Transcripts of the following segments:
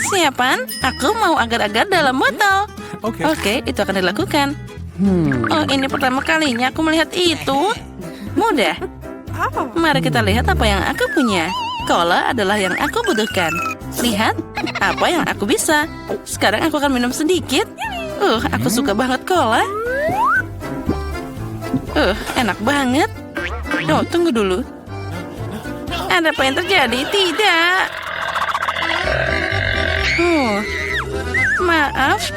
Persiapan, aku mau agar-agar dalam botol. Oke, itu akan dilakukan. Oh, ini pertama kalinya aku melihat itu. Mudah. Mari kita lihat apa yang aku punya. Cola adalah yang aku butuhkan. Lihat, apa yang aku bisa. Sekarang aku akan minum sedikit. Aku suka banget cola. Enak banget. Oh, tunggu dulu. Ada apa yang terjadi? Tidak. Maaf.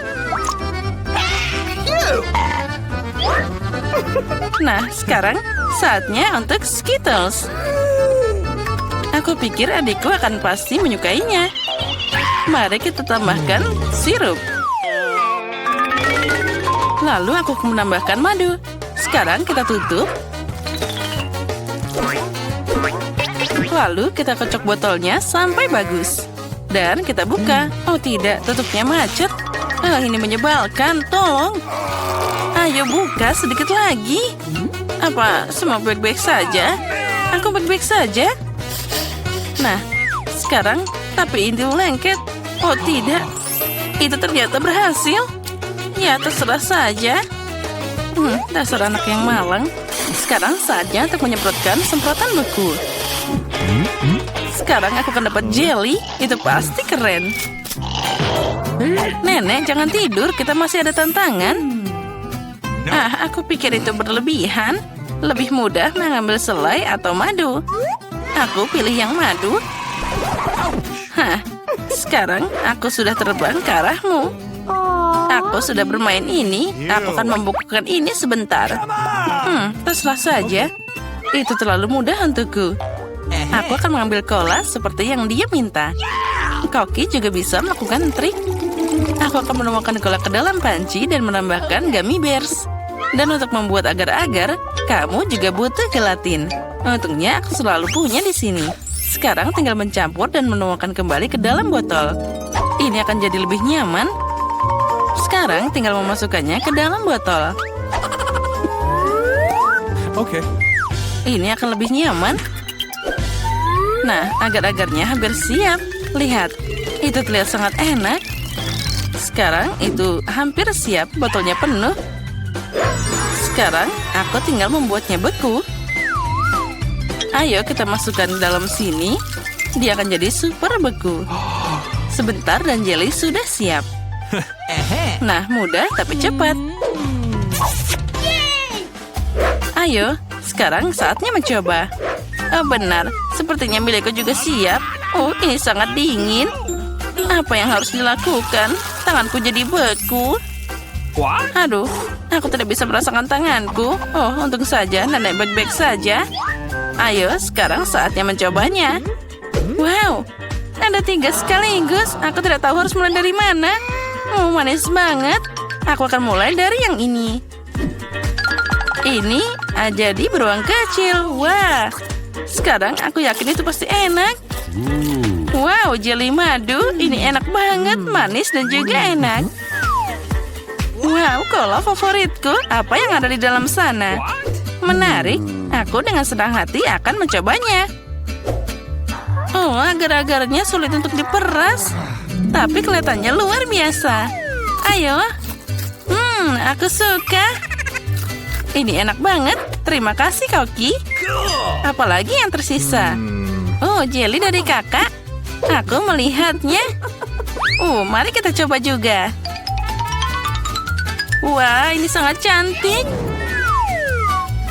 Nah, sekarang saatnya untuk Skittles. Aku pikir adikku akan pasti menyukainya. Mari kita tambahkan sirup. Lalu aku menambahkan madu. Sekarang kita tutup. Lalu kita kocok botolnya sampai bagus. Dan kita buka. Oh tidak, tutupnya macet. Ini menyebalkan, tolong. Ayo buka sedikit lagi. Apa semua baik-baik saja? Aku baik-baik saja. Nah, sekarang tapi ini lengket. Oh tidak, itu ternyata berhasil. Ya terserah saja. Dasar anak yang malang. Sekarang saatnya untuk menyemprotkan semprotan beku. Sekarang aku akan dapat jelly. Itu pasti keren. Nenek, jangan tidur. Kita masih ada tantangan. Aku pikir itu berlebihan. Lebih mudah mengambil selai atau madu. Aku pilih yang madu. Sekarang aku sudah terbang ke arahmu. Aku sudah bermain ini. Aku akan membukukan ini sebentar. Terserah saja. Itu terlalu mudah untukku. Aku akan mengambil cola seperti yang dia minta. Koki juga bisa melakukan trik. Aku akan menuangkan cola ke dalam panci dan menambahkan gummy bears. Dan untuk membuat agar-agar, kamu juga butuh gelatin. Untungnya aku selalu punya di sini. Sekarang tinggal mencampur dan menuangkan kembali ke dalam botol. Ini akan jadi lebih nyaman. Sekarang tinggal memasukkannya ke dalam botol. Oke. Ini akan lebih nyaman. Nah, agar-agarnya hampir siap. Lihat, itu terlihat sangat enak. Sekarang itu hampir siap, botolnya penuh. Sekarang aku tinggal membuatnya beku. Ayo kita masukkan dalam sini. Dia akan jadi super beku. Sebentar dan jelly sudah siap. Nah, mudah tapi cepat. Ayo, sekarang saatnya mencoba. Oh, benar, sepertinya milikku juga siap. Oh, ini sangat dingin. Apa yang harus dilakukan? Tanganku jadi beku. Aduh, aku tidak bisa merasakan tanganku. Oh, untung saja nenek baik-baik saja. Ayo, sekarang saatnya mencobanya. Wow, ada 3 sekaligus. Aku tidak tahu harus mulai dari mana. Oh, manis banget. Aku akan mulai dari yang ini. Ini jadi beruang kecil. Wah, sekarang aku yakin itu pasti enak. Wow, jelly madu. Ini enak banget, manis dan juga enak. Wow, cola favoritku. Apa yang ada di dalam sana? Menarik. Aku dengan senang hati akan mencobanya. Oh, agar-agarnya sulit untuk diperas. Tapi kelihatannya luar biasa. Ayo. Aku suka. Ini enak banget. Terima kasih, Koki. Apalagi yang tersisa? Oh, jelly dari kakak. Aku melihatnya. Mari kita coba juga. Wah, ini sangat cantik.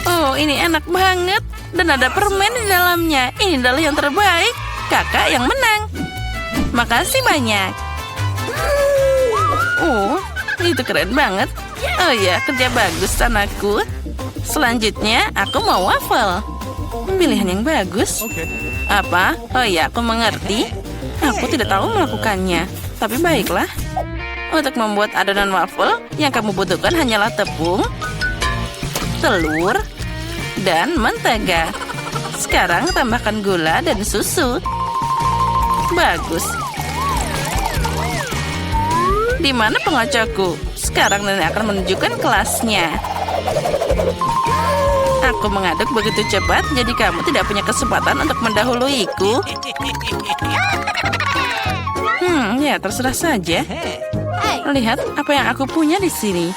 Oh, ini enak banget. Dan ada permen di dalamnya. Ini adalah yang terbaik. Kakak yang menang. Makasih banyak. Itu keren banget. Oh ya, kerja bagus anakku. Selanjutnya, aku mau waffle. Pilihan yang bagus. Apa? Oh ya, aku mengerti. Aku tidak tahu melakukannya. Tapi baiklah. Untuk membuat adonan waffle, yang kamu butuhkan hanyalah tepung, telur, dan mentega. Sekarang tambahkan gula dan susu. Bagus. Di mana pengocokku? Sekarang nenek akan menunjukkan kelasnya. Aku mengaduk begitu cepat, jadi kamu tidak punya kesempatan untuk mendahuluiku. Ya, terserah saja. Lihat apa yang aku punya di sini.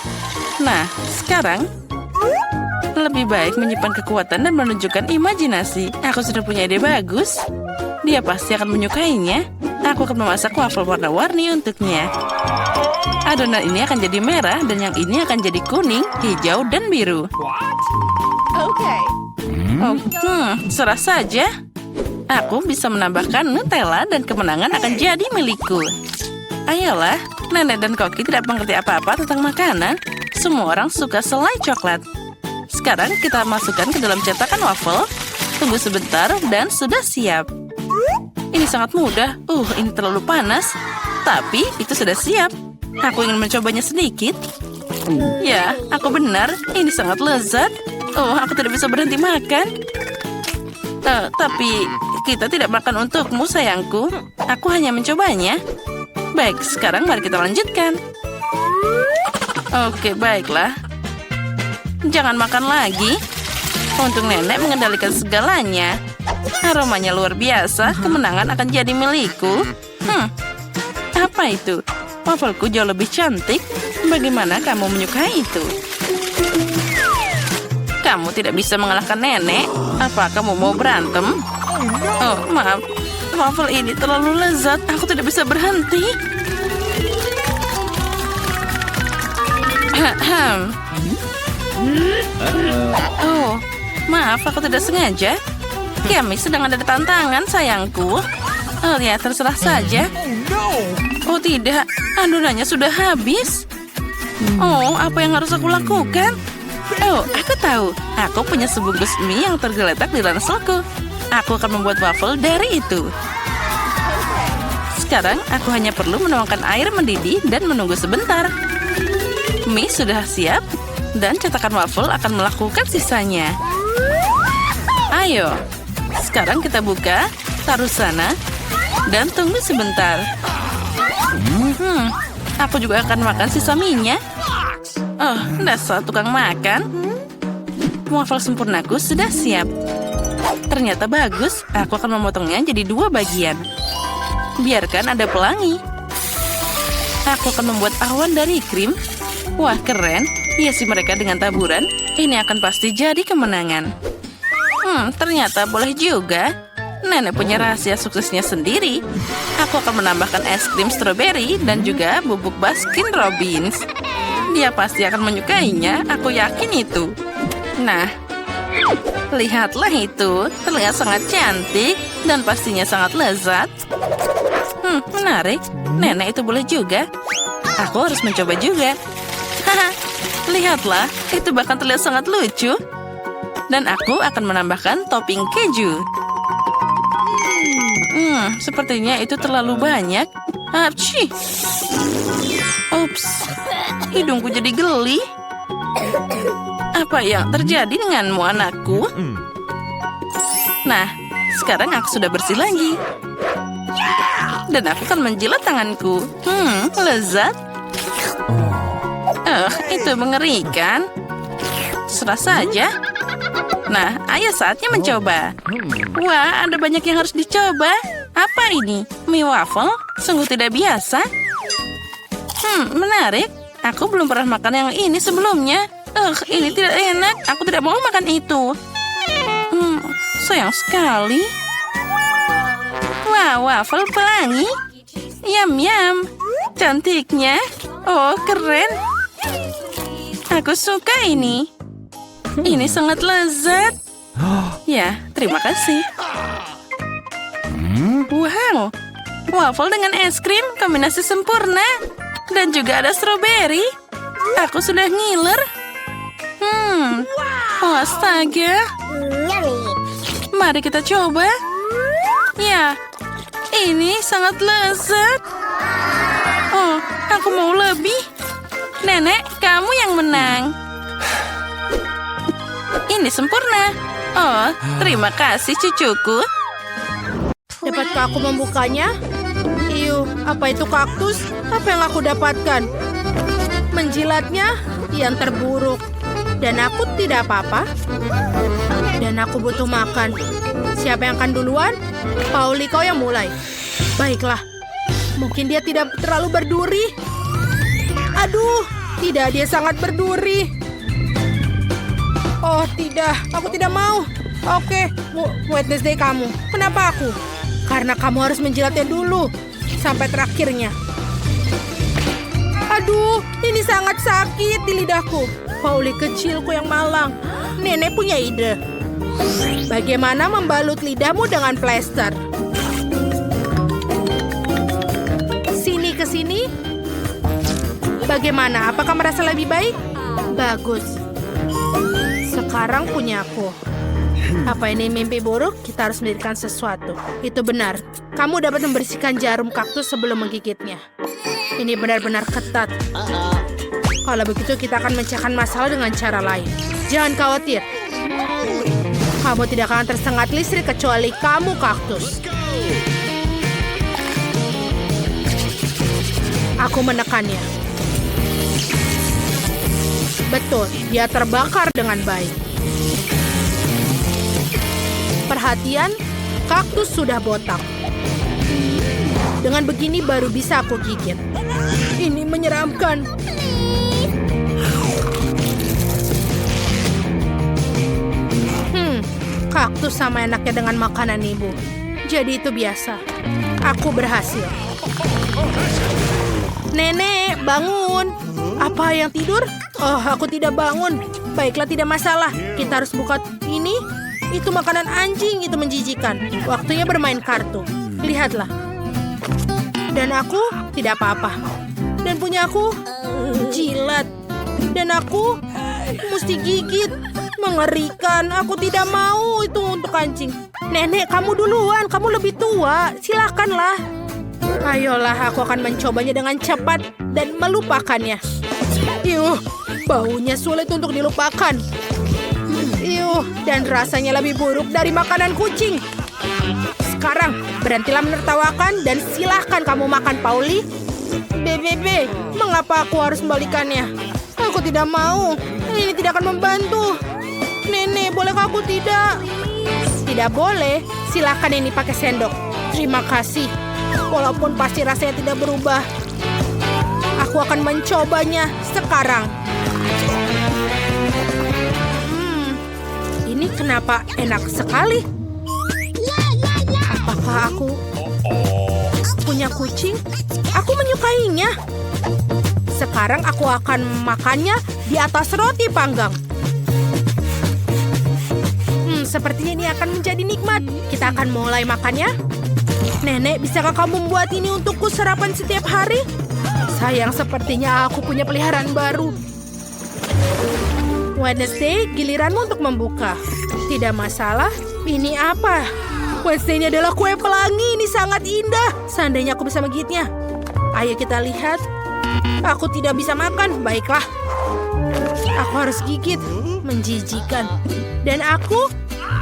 Nah, sekarang lebih baik menyimpan kekuatan dan menunjukkan imajinasi. Aku sudah punya ide bagus. Dia pasti akan menyukainya. Aku akan memasak waffle warna-warni untuknya. Adonan ini akan jadi merah dan yang ini akan jadi kuning, hijau, dan biru. Oh, serah saja. Aku bisa menambahkan Nutella dan kemenangan akan jadi milikku. Ayolah, Nenek dan Koki tidak mengerti apa-apa tentang makanan. Semua orang suka selai coklat. Sekarang kita masukkan ke dalam cetakan waffle. Tunggu sebentar dan sudah siap. Ini sangat mudah. Ini terlalu panas. Tapi itu sudah siap. Aku ingin mencobanya sedikit. Ya, aku benar. Ini sangat lezat. Aku tidak bisa berhenti makan. Tapi kita tidak makan untukmu, sayangku. Aku hanya mencobanya. Baik, sekarang mari kita lanjutkan. Oke, baiklah. Jangan makan lagi. Untuk Nenek mengendalikan segalanya. Aromanya luar biasa. Kemenangan akan jadi milikku. Apa itu? Waffleku jauh lebih cantik. Bagaimana kamu menyukai itu? Kamu tidak bisa mengalahkan Nenek. Apa kamu mau berantem? Oh, maaf. Waffle ini terlalu lezat. Aku tidak bisa berhenti. Oh, maaf. Aku tidak sengaja. Kami sedang ada tantangan, sayangku. Ya, terserah saja. Oh, tidak. Adonannya sudah habis. Oh, apa yang harus aku lakukan? Oh, aku tahu. Aku punya sebungkus mie yang tergeletak di ranselku. Aku akan membuat waffle dari itu. Sekarang, aku hanya perlu menuangkan air mendidih dan menunggu sebentar. Mie sudah siap, dan cetakan waffle akan melakukan sisanya. Ayo, sekarang kita buka, taruh sana, dan tunggu sebentar. Aku juga akan makan sisa mie-nya. Oh, dasar tukang makan. Waffle sempurnaku sudah siap. Ternyata bagus. Aku akan memotongnya jadi 2 bagian. Biarkan ada pelangi. Aku akan membuat awan dari krim. Wah, keren. Hiasi mereka dengan taburan. Ini akan pasti jadi kemenangan. Ternyata boleh juga. Nenek punya rahasia suksesnya sendiri. Aku akan menambahkan es krim stroberi dan juga bubuk Baskin Robbins. Dia pasti akan menyukainya, aku yakin itu. Nah, lihatlah itu. Terlihat sangat cantik dan pastinya sangat lezat. Menarik. Nenek itu boleh juga. Aku harus mencoba juga. Haha, lihatlah. Itu bahkan terlihat sangat lucu. Dan aku akan menambahkan topping keju. Sepertinya itu terlalu banyak. Apci. Ups. Hidungku jadi geli. Apa yang terjadi denganmu, anakku? Nah, sekarang aku sudah bersih lagi. Dan aku akan menjilat tanganku. Lezat. Itu mengerikan. Serah saja. Nah, ayo saatnya mencoba. Wah, ada banyak yang harus dicoba. Apa ini? Mie waffle? Sungguh tidak biasa. Menarik. Aku belum pernah makan yang ini sebelumnya. Ini tidak enak. Aku tidak mau makan itu. Sayang sekali. Wah, waffle pelangi. Yum. Cantiknya. Oh, keren. Aku suka ini. Ini sangat lezat. Ya, terima kasih. Wow, waffle dengan es krim, kombinasi sempurna. Dan juga ada stroberi. Aku sudah ngiler. Oh, astaga. Mari kita coba. Ya, ini sangat lezat. Oh, aku mau lebih. Nenek, kamu yang menang. Ini sempurna. Oh, terima kasih cucuku. Dapatkah aku membukanya? Apa itu kaktus? Apa yang aku dapatkan? Menjilatnya yang terburuk. Dan aku tidak apa-apa. Dan aku butuh makan. Siapa yang akan duluan? Pauli, kau yang mulai. Baiklah. Mungkin dia tidak terlalu berduri. Aduh, tidak, dia sangat berduri. Oh tidak, aku tidak mau. Oke, Wednesday kamu. Kenapa aku? Karena kamu harus menjilatnya dulu sampai terakhirnya. Aduh, ini sangat sakit di lidahku. Pauli kecilku yang malang. Nenek punya ide. Bagaimana membalut lidahmu dengan plester? Sini ke sini. Bagaimana? Apakah merasa lebih baik? Bagus. Sekarang punya aku. Apa ini mimpi buruk? Kita harus mendirikan sesuatu. Itu benar. Kamu dapat membersihkan jarum kaktus sebelum menggigitnya. Ini benar-benar ketat. Kalau begitu kita akan memecahkan masalah dengan cara lain. Jangan khawatir. Kamu tidak akan tersengat listrik kecuali kamu kaktus. Aku menekannya. Betul, dia terbakar dengan baik. Perhatian, kaktus sudah botak. Dengan begini baru bisa aku gigit. Ini menyeramkan. Kaktus sama enaknya dengan makanan ibu. Jadi itu biasa. Aku berhasil. Nenek, bangun. Apa yang tidur? Oh, aku tidak bangun. Baiklah, tidak masalah. Kita harus buka ini. Itu makanan anjing, itu menjijikan. Waktunya bermain kartu. Lihatlah. Dan aku tidak apa-apa. Dan punya aku jilat. Dan aku mesti gigit. Mengerikan. Aku tidak mau itu untuk anjing. Nenek, kamu duluan. Kamu lebih tua. Silakanlah. Ayolah, aku akan mencobanya dengan cepat dan melupakannya. Yuh, baunya sulit untuk dilupakan. Yuh, dan rasanya lebih buruk dari makanan kucing. Sekarang, berhentilah menertawakan dan silahkan kamu makan, Pauli. BBB, mengapa aku harus membalikannya? Aku tidak mau. Ini tidak akan membantu. Nenek, bolehkah aku tidak? Tidak boleh. Silahkan ini pakai sendok. Terima kasih. Walaupun pasti rasanya tidak berubah. Aku akan mencobanya sekarang. Ini kenapa enak sekali? Apakah aku punya kucing? Aku menyukainya. Sekarang aku akan makannya di atas roti panggang. Sepertinya ini akan menjadi nikmat. Kita akan mulai makannya. Nenek, bisakah kamu membuat ini untukku sarapan setiap hari? Sayang, sepertinya aku punya peliharaan baru. Wednesday, giliranmu untuk membuka. Tidak masalah. Ini apa? Wednesday ini adalah kue pelangi. Ini sangat indah. Seandainya aku bisa menggigitnya. Ayo kita lihat. Aku tidak bisa makan. Baiklah. Aku harus gigit. Menjijikan. Dan aku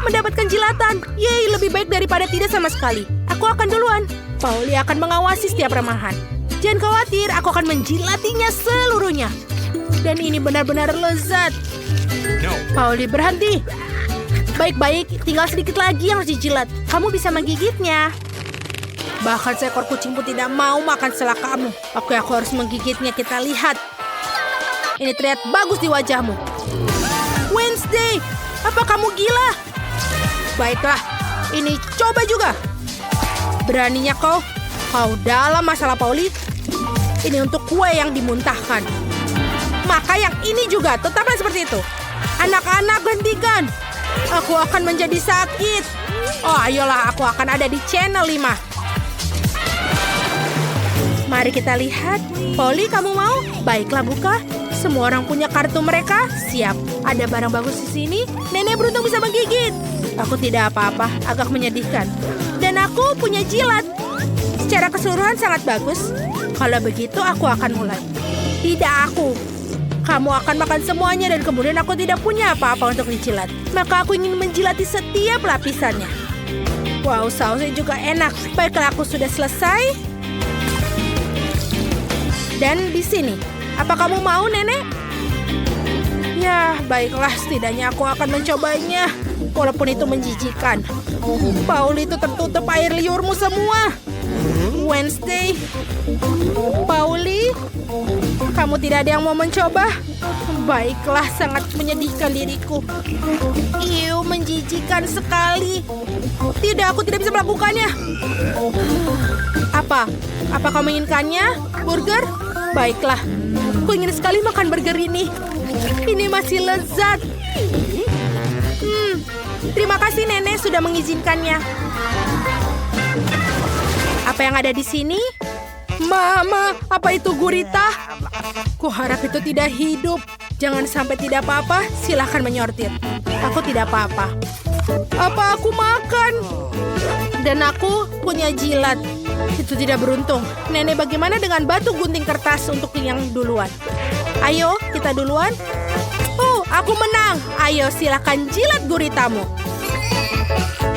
mendapatkan jilatan. Yeay, lebih baik daripada tidak sama sekali. Aku akan duluan. Pauli akan mengawasi setiap remahan. Jangan khawatir, aku akan menjilatinya seluruhnya. Dan ini benar-benar lezat. Pauli, berhenti. Baik-baik, tinggal sedikit lagi yang harus dijilat. Kamu bisa menggigitnya. Bahkan seekor kucing pun tidak mau makan setelah kamu. Oke, aku harus menggigitnya. Kita lihat. Ini terlihat bagus di wajahmu. Wednesday, apa kamu gila? Baiklah, ini coba juga. Beraninya kau dalam masalah Pauli. Ini untuk kue yang dimuntahkan. Maka yang ini juga, tetaplah seperti itu. Anak-anak, hentikan. Aku akan menjadi sakit. Oh, ayolah, aku akan ada di channel 5. Mari kita lihat. Pauli, kamu mau? Baiklah, buka. Semua orang punya kartu mereka. Siap. Ada barang bagus di sini. Nenek beruntung bisa menggigit. Aku tidak apa-apa, agak menyedihkan. Dan aku punya jilat. Secara keseluruhan sangat bagus. Kalau begitu, aku akan mulai. Tidak aku. Kamu akan makan semuanya dan kemudian aku tidak punya apa-apa untuk dijilat. Maka aku ingin menjilati setiap lapisannya. Wow, sausnya juga enak. Baiklah, aku sudah selesai. Dan di sini. Apa kamu mau, Nenek? Ya, baiklah. Setidaknya aku akan mencobanya. Walaupun itu menjijikan. Pauli, itu tertutup air liurmu semua. Wednesday, Pauli, kamu tidak ada yang mau mencoba? Baiklah, sangat menyedihkan diriku. Iu, menjijikan sekali. Tidak, aku tidak bisa melakukannya. Apa? Apa kau menginginkannya? Burger? Baiklah, aku ingin sekali makan burger ini. Ini masih lezat. Terima kasih nenek sudah mengizinkannya. Apa yang ada di sini? Mama, apa itu gurita? Kuharap itu tidak hidup. Jangan sampai tidak apa-apa, silahkan menyortir. Aku tidak apa-apa. Apa aku makan? Dan aku punya jilat. Itu tidak beruntung. Nenek, bagaimana dengan batu gunting kertas untuk yang duluan? Ayo, kita duluan. Oh, aku menang. Ayo, silakan jilat guritamu.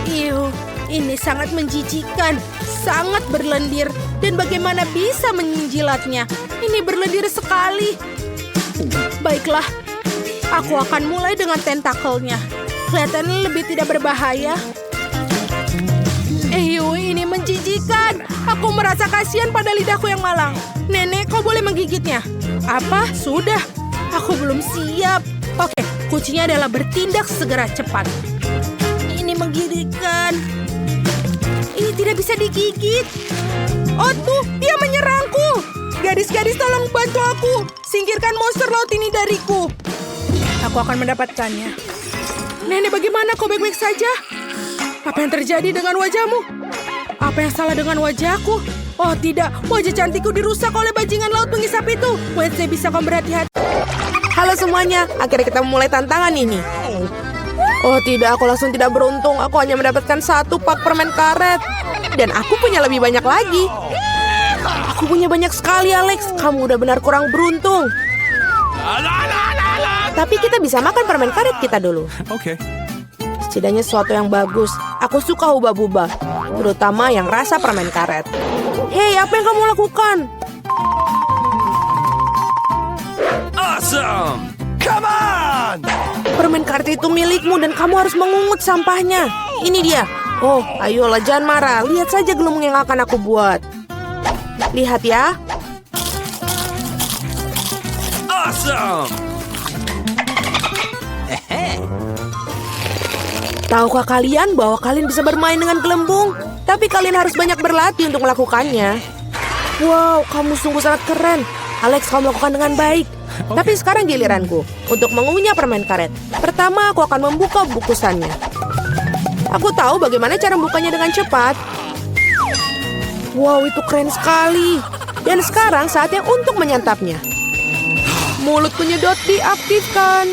Iu, ini sangat menjijikan. Sangat berlendir. Dan bagaimana bisa menjilatnya? Ini berlendir sekali. Baiklah, aku akan mulai dengan tentakelnya. Kelihatannya lebih tidak berbahaya. Ini menjijikan. Aku merasa kasihan pada lidahku yang malang. Nenek, kau boleh menggigitnya. Apa? Sudah. Aku belum siap. Oke, kuncinya adalah bertindak segera cepat. Ini menggigitkan. Ini tidak bisa digigit. Oh tuh, dia menyerangku. Gadis-gadis, tolong bantu aku. Singkirkan monster laut ini dariku. Aku akan mendapatkannya. Nenek, bagaimana? Kau baik-baik saja? Apa yang terjadi dengan wajahmu? Apa yang salah dengan wajahku? Oh tidak, wajah cantikku dirusak oleh bajingan laut pengisap itu. Wednesday, bisa kau berhati-hati? Halo semuanya, akhirnya kita memulai tantangan ini. Oh tidak, aku langsung tidak beruntung. Aku hanya mendapatkan 1 pak permen karet. Dan aku punya lebih banyak lagi. Aku punya banyak sekali, Alex. Kamu udah benar kurang beruntung. Tapi kita bisa makan permen karet kita dulu. Oke. Setidaknya sesuatu yang bagus. Aku suka hubah-bubah, terutama yang rasa permen karet. Hei, apa yang kamu lakukan? Awesome! Come on! Permen karet itu milikmu dan kamu harus mengungut sampahnya. Ini dia. Oh, ayolah, jangan marah. Lihat saja gelembung yang akan aku buat. Lihat ya. Awesome! Tahukah kalian bahwa kalian bisa bermain dengan gelembung? Tapi kalian harus banyak berlatih untuk melakukannya. Wow, kamu sungguh sangat keren. Alex, kamu melakukan dengan baik. Tapi sekarang giliranku untuk mengunyah permen karet. Pertama, aku akan membuka bungkusannya. Aku tahu bagaimana cara membukanya dengan cepat. Wow, itu keren sekali. Dan sekarang saatnya untuk menyantapnya. Mulut penyedot diaktifkan.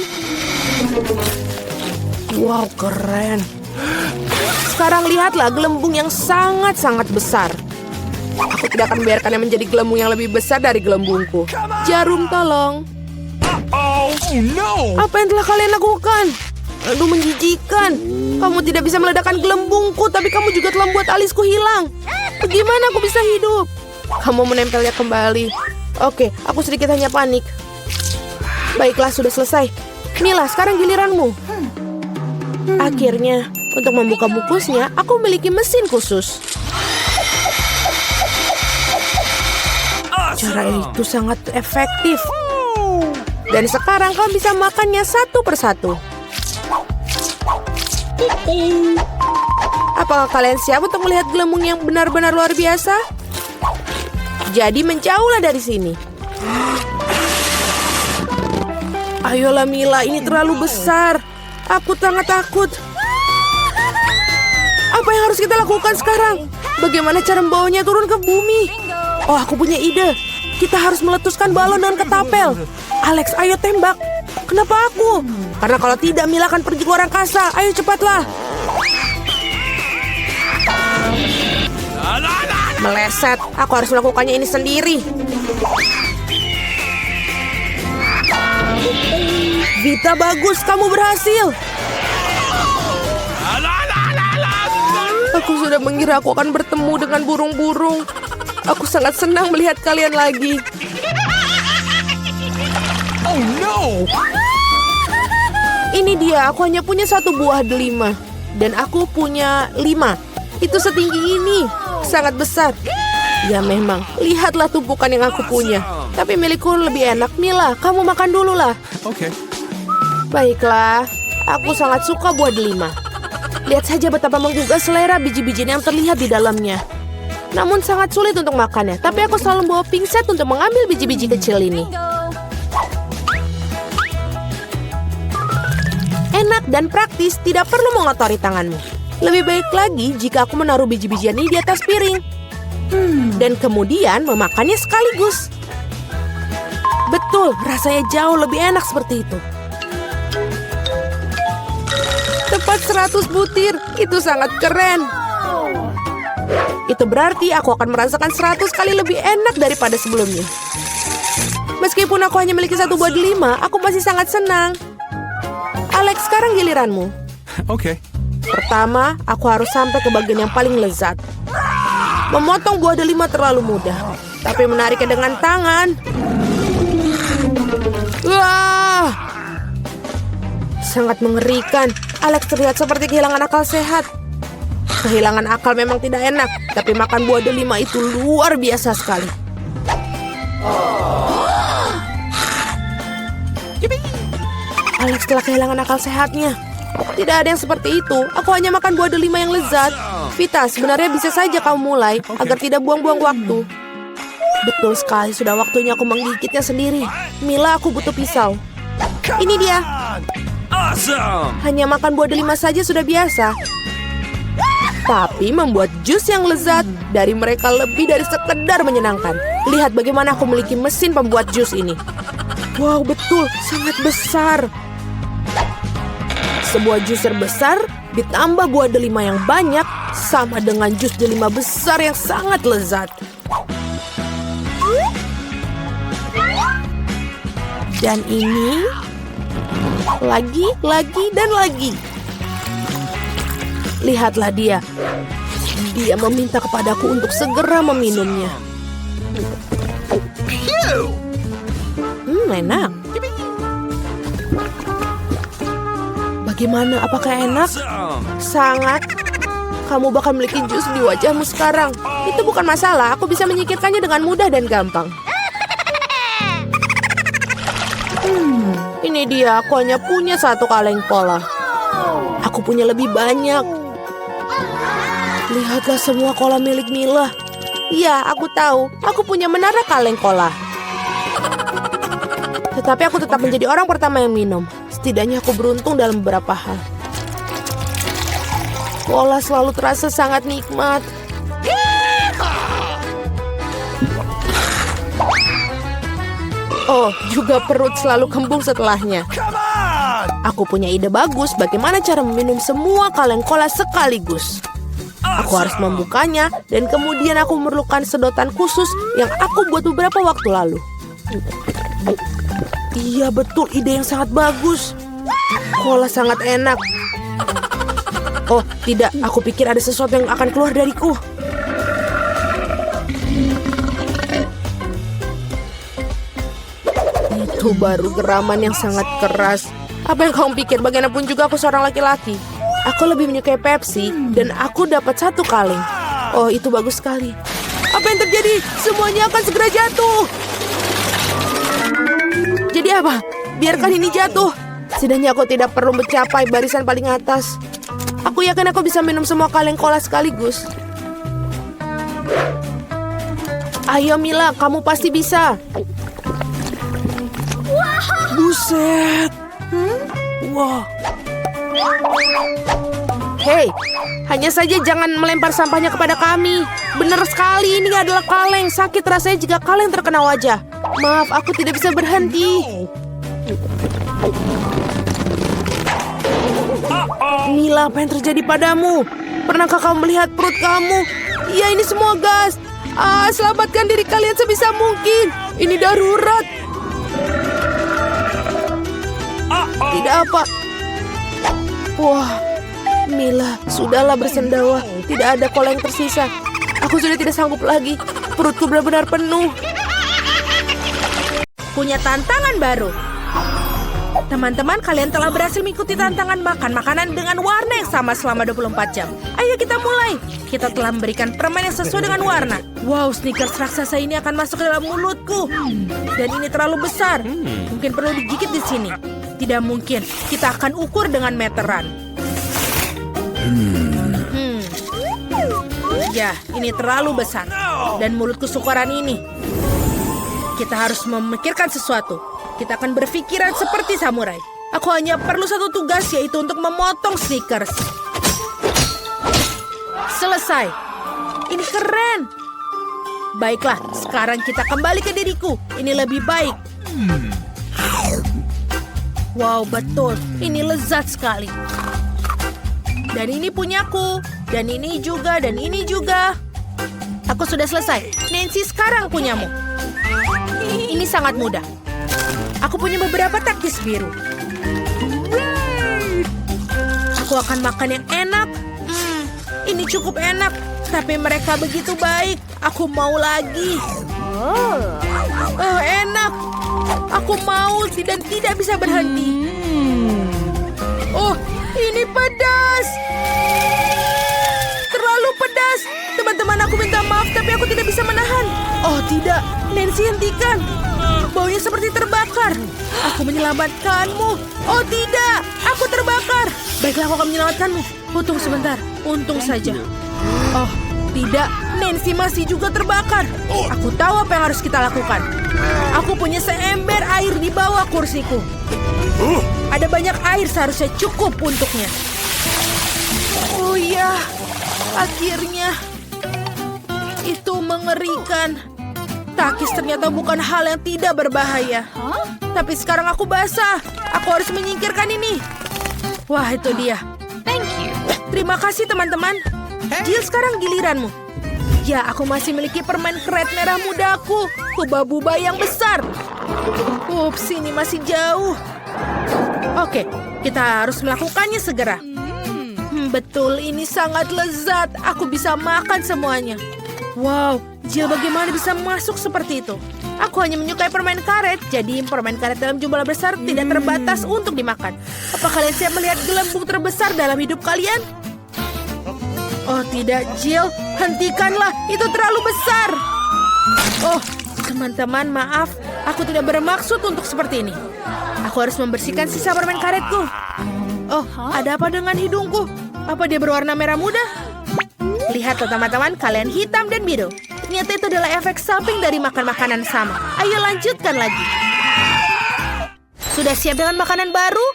Wow, keren. Sekarang lihatlah gelembung yang sangat-sangat besar. Aku tidak akan membiarkannya menjadi gelembung yang lebih besar dari gelembungku. Jarum, tolong. Oh no! Apa yang telah kalian lakukan? Aduh, menjijikan. Kamu tidak bisa meledakkan gelembungku, tapi kamu juga telah membuat alisku hilang. Bagaimana aku bisa hidup? Kamu menempelnya kembali. Oke, aku sedikit hanya panik. Baiklah, sudah selesai. Mila, sekarang giliranmu. Akhirnya, untuk membuka bungkusnya, aku memiliki mesin khusus. Cara itu sangat efektif. Dan sekarang kau bisa makannya satu persatu. Apakah kalian siap untuk melihat gelembung yang benar-benar luar biasa? Jadi menjauhlah dari sini. Ayolah Mila, ini terlalu besar. Aku sangat takut. Apa yang harus kita lakukan sekarang? Bagaimana cara membawanya turun ke bumi? Oh, aku punya ide. Kita harus meletuskan balon dengan ketapel. Alex, ayo tembak. Kenapa aku? Karena kalau tidak, Mila akan pergi ke luar angkasa. Ayo cepatlah. Meleset. Aku harus melakukannya ini sendiri. Vita, bagus. Kamu berhasil. Aku sudah mengira aku akan bertemu dengan burung-burung. Aku sangat senang melihat kalian lagi. Oh no! Ini dia, aku hanya punya 1 buah delima. Dan aku punya 5. Itu setinggi ini. Sangat besar. Ya memang, lihatlah tumpukan yang aku punya. Tapi milikku lebih enak. Mila, kamu makan dulu lah. Okay. Baiklah, aku sangat suka buah delima. Lihat saja betapa menggugah selera biji-bijian yang terlihat di dalamnya. Namun sangat sulit untuk makannya. Tapi aku selalu membawa pingset untuk mengambil biji-biji kecil ini. Enak dan praktis, tidak perlu mengotori tanganmu. Lebih baik lagi jika aku menaruh biji-bijian ini di atas piring. Dan kemudian memakannya sekaligus. Betul, rasanya jauh lebih enak seperti itu. Tepat 100 butir, itu sangat keren. Itu berarti aku akan merasakan 100 kali lebih enak daripada sebelumnya. Meskipun aku hanya memiliki satu buah delima, aku masih sangat senang. Alex, sekarang giliranmu. Okay. Pertama, aku harus sampai ke bagian yang paling lezat. Memotong buah delima terlalu mudah, tapi menariknya dengan tangan. Wah! Sangat mengerikan. Alex terlihat seperti kehilangan akal sehat. Kehilangan akal memang tidak enak, tapi makan buah delima itu luar biasa sekali. Alex telah kehilangan akal sehatnya. Tidak ada yang seperti itu. Aku hanya makan buah delima yang lezat. Vita, sebenarnya bisa saja kamu mulai agar tidak buang-buang waktu. Betul sekali, sudah waktunya aku menggigitnya sendiri. Mila, aku butuh pisau. Ini dia. Awesome! Hanya makan buah delima saja sudah biasa. Tapi membuat jus yang lezat dari mereka lebih dari sekedar menyenangkan. Lihat bagaimana aku memiliki mesin pembuat jus ini. Wow, betul, sangat besar. Sebuah jus terbesar ditambah buah delima yang banyak sama dengan jus delima besar yang sangat lezat. Dan ini lagi dan lagi. Lihatlah dia. Dia meminta kepadaku untuk segera meminumnya. Enak. Bagaimana? Apakah enak? Awesome! Sangat. Kamu bakal memiliki jus di wajahmu sekarang. Itu bukan masalah. Aku bisa menyingkirkannya dengan mudah dan gampang. Ini dia. Aku hanya punya satu kaleng cola. Aku punya lebih banyak. Lihatlah semua cola milik Mila. Iya, aku tahu. Aku punya menara kaleng cola. Tetapi aku tetap menjadi orang pertama yang minum. Setidaknya aku beruntung dalam beberapa hal. Cola selalu terasa sangat nikmat. Oh, juga perut selalu kembung setelahnya. Come on! Aku punya ide bagus bagaimana cara meminum semua kaleng cola sekaligus. Aku harus membukanya dan kemudian aku memerlukan sedotan khusus yang aku buat beberapa waktu lalu. Iya, betul, ide yang sangat bagus. Cola sangat enak. Oh, tidak, aku pikir ada sesuatu yang akan keluar dariku. Itu baru geraman yang sangat keras. Apa yang kamu pikir? Bagaimanapun juga aku seorang laki-laki. Aku lebih menyukai Pepsi dan aku dapat satu kaleng. Oh, itu bagus sekali. Apa yang terjadi? Semuanya akan segera jatuh. Jadi apa? Biarkan ini jatuh. Setidaknya aku tidak perlu mencapai barisan paling atas. Aku yakin aku bisa minum semua kaleng cola sekaligus. Ayo Mila, kamu pasti bisa. Buset. Wah. Hei, hanya saja jangan melempar sampahnya kepada kami. Benar sekali, ini adalah kaleng. Sakit rasanya jika kaleng terkena wajah. Maaf, aku tidak bisa berhenti. Mila, apa yang terjadi padamu? Pernahkah kamu melihat perut kamu? Iya, ini semua gas. Selamatkan diri kalian sebisa mungkin. Ini darurat. Tidak apa. Wah, Mila, sudahlah bersendawa. Tidak ada cola yang tersisa. Aku sudah tidak sanggup lagi. Perutku benar-benar penuh. Punya tantangan baru. Teman-teman, kalian telah berhasil mengikuti tantangan makan makanan dengan warna yang sama selama 24 jam. Ayo kita mulai. kita telah memberikan permen yang sesuai dengan warna. Wow, Snickers raksasa ini akan masuk ke dalam mulutku. Dan ini terlalu besar. Mungkin perlu digigit di sini. Tidak mungkin. Kita akan ukur dengan meteran. Ya, ini terlalu besar. Dan mulutku syukuran ini. Kita harus memikirkan sesuatu. Kita akan berpikiran seperti samurai. Aku hanya perlu satu tugas, yaitu untuk memotong Snickers. Selesai. Ini keren. Baiklah, sekarang kita kembali ke diriku. Ini lebih baik. Wow, betul. Ini lezat sekali. Dan ini punyaku. Dan ini juga, dan ini juga. Aku sudah selesai. Nancy, sekarang punyamu. Ini sangat mudah. Aku punya beberapa taktis biru. Aku akan makan yang enak. Ini cukup enak, tapi mereka begitu baik. Aku mau lagi. Enak. Aku mau dan tidak bisa berhenti. Oh, ini pedas. Terlalu pedas. Teman-teman, aku minta maaf, tapi aku tidak bisa menahan. Oh, tidak. Nancy, hentikan. Baunya seperti terbakar. Aku menyelamatkanmu. Oh, tidak. Aku terbakar. Baiklah, aku akan menyelamatkanmu. Tunggu sebentar. Untung saja. Oh, tidak. Nancy masih juga terbakar. Aku tahu apa yang harus kita lakukan. Aku punya seember air di bawah kursiku. Ada banyak air, seharusnya cukup untuknya. Oh ya, akhirnya. Itu mengerikan. Takis ternyata bukan hal yang tidak berbahaya. Tapi sekarang aku basah. Aku harus menyingkirkan ini. Wah, itu dia. Terima kasih, teman-teman. Jill, sekarang giliranmu. Ya, aku masih memiliki permen keret merah mudaku. Buba-buba yang besar. Ups, ini masih jauh. Oke, kita harus melakukannya segera. Betul, ini sangat lezat. Aku bisa makan semuanya. Wow, Jill bagaimana bisa masuk seperti itu? Aku hanya menyukai permen karet, jadi permen karet dalam jumlah besar tidak terbatas untuk dimakan. Apa kalian siap melihat gelembung terbesar dalam hidup kalian? Oh tidak, Jill, hentikanlah, itu terlalu besar. Oh, teman-teman, maaf, aku tidak bermaksud untuk seperti ini. Aku harus membersihkan sisa permen karetku. Oh, ada apa dengan hidungku? Apa dia berwarna merah muda? Lihat teman-teman, kalian hitam dan biru. Ternyata itu adalah efek samping dari makan makanan sama. Ayo lanjutkan lagi. Sudah siap dengan makanan baru?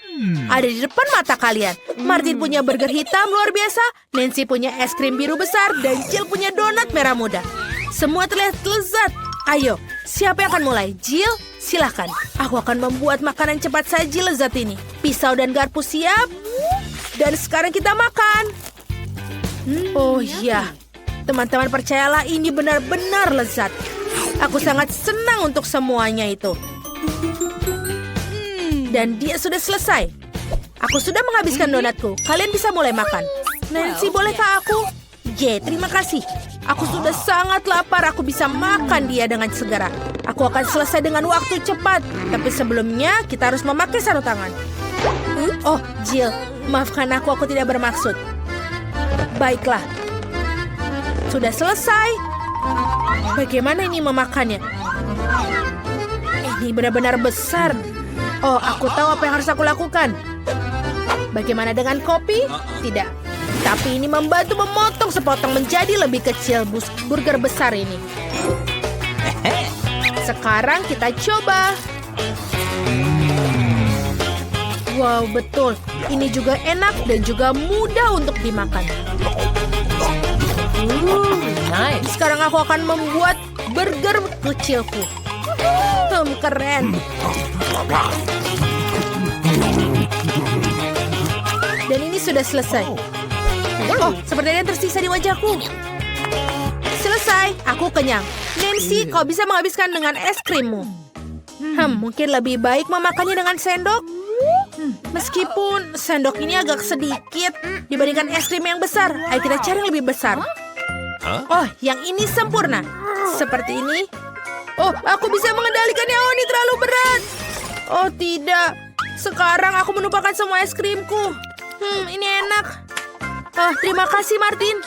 Ada di depan mata kalian. Martin punya burger hitam luar biasa, Nancy punya es krim biru besar, dan Jill punya donat merah muda. Semua terlihat lezat. Ayo, siapa yang akan mulai? Jill, silahkan. Aku akan membuat makanan cepat saji lezat ini. Pisau dan garpu siap. Dan sekarang kita makan. Oh iya, teman-teman percayalah ini benar-benar lezat. Aku sangat senang untuk semuanya itu. Dan dia sudah selesai. Aku sudah menghabiskan donatku. Kalian bisa mulai makan. Nancy, bolehkah aku? Terima kasih. Aku sudah sangat lapar. Aku bisa makan dia dengan segera. Aku akan selesai dengan waktu cepat. Tapi sebelumnya kita harus memakai sarung tangan. Oh, Jill, maafkan aku tidak bermaksud. Baiklah. Sudah selesai. Bagaimana ini memakannya? Ini benar-benar besar. Oh, aku tahu apa yang harus aku lakukan. Bagaimana dengan kopi? Tidak. Tapi ini membantu memotong sepotong menjadi lebih kecil burger besar ini. Sekarang kita coba. Wow, betul. Ini juga enak dan juga mudah untuk dimakan. Nice. Sekarang aku akan membuat burger kecilku. Keren. Dan ini sudah selesai. Oh, seperti ada yang tersisa di wajahku. Selesai, aku kenyang. Nancy, kau bisa menghabiskan dengan es krimmu. Mungkin lebih baik memakannya dengan sendok. Meskipun sendok ini agak sedikit dibandingkan es krim yang besar. Ayo kita cari yang lebih besar. Oh, yang ini sempurna. Seperti ini. Oh, aku bisa mengendalikannya. Oh, ini terlalu berat. Oh, tidak. Sekarang aku menumpahkan semua es krimku. Ini enak. Oh, terima kasih, Martin.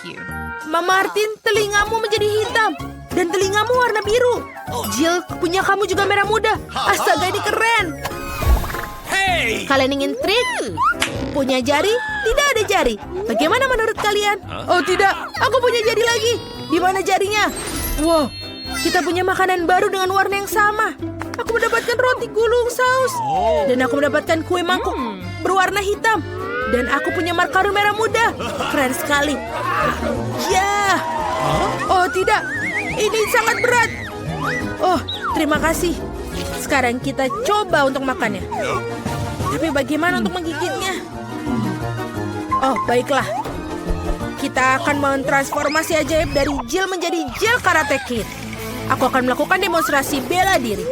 Martin, telingamu menjadi hitam. Dan telingamu warna biru. Jill, punya kamu juga merah muda. Astaga, ini keren. Hey! Kalian ingin trik? Punya jari? Tidak ada jari. Bagaimana menurut kalian? Oh tidak, aku punya jari lagi. Di mana jarinya? Wow, kita punya makanan baru dengan warna yang sama. Aku mendapatkan roti gulung saus. Dan aku mendapatkan kue mangkuk berwarna hitam. Dan aku punya makaron merah muda. Keren sekali. Ya. Oh tidak, ini sangat berat. Oh, terima kasih. Sekarang kita coba untuk makannya. Tapi bagaimana untuk menggigitnya? Oh, baiklah. Kita akan mentransformasi ajaib dari Jill menjadi Jill Karate Kid. Aku akan melakukan demonstrasi bela diri.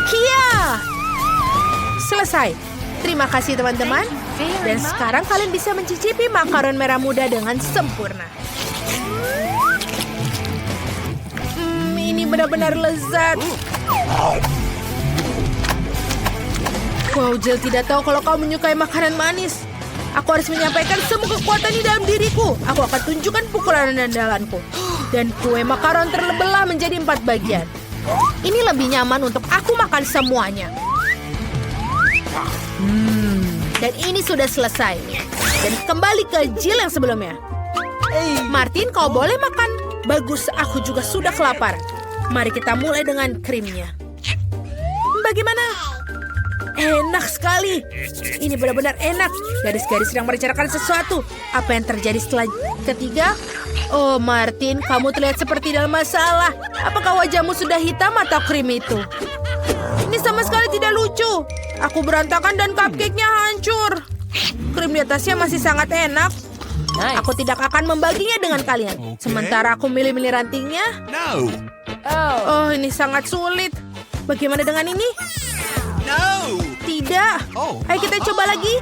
Kia! Selesai. Terima kasih teman-teman. Dan sekarang kalian bisa mencicipi makaron merah muda dengan sempurna. Ini benar-benar lezat. Wow, Jill tidak tahu kalau kau menyukai makanan manis. Aku harus menyampaikan semua kekuatan di dalam diriku. Aku akan tunjukkan pukulan andalanku. Dan kue makaron terbelah menjadi 4 bagian. Ini lebih nyaman untuk aku makan semuanya. Dan ini sudah selesai. Dan kembali ke Jill yang sebelumnya. Martin, kau boleh makan. Bagus, aku juga sudah kelaparan. Mari kita mulai dengan krimnya. Bagaimana? Enak sekali. Ini benar-benar enak. Garis-garis sedang merencanakan sesuatu. Apa yang terjadi setelah ketiga? Oh, Martin, kamu terlihat seperti dalam masalah. Apakah wajahmu sudah hitam atau krim itu? Ini sama sekali tidak lucu. Aku berantakan dan cupcake-nya hancur. Krim di atasnya masih sangat enak. Aku tidak akan membaginya dengan kalian. Sementara aku milih-milih rantingnya. No! Oh, ini sangat sulit. Bagaimana dengan ini? No! Tidak. Ayo kita coba lagi.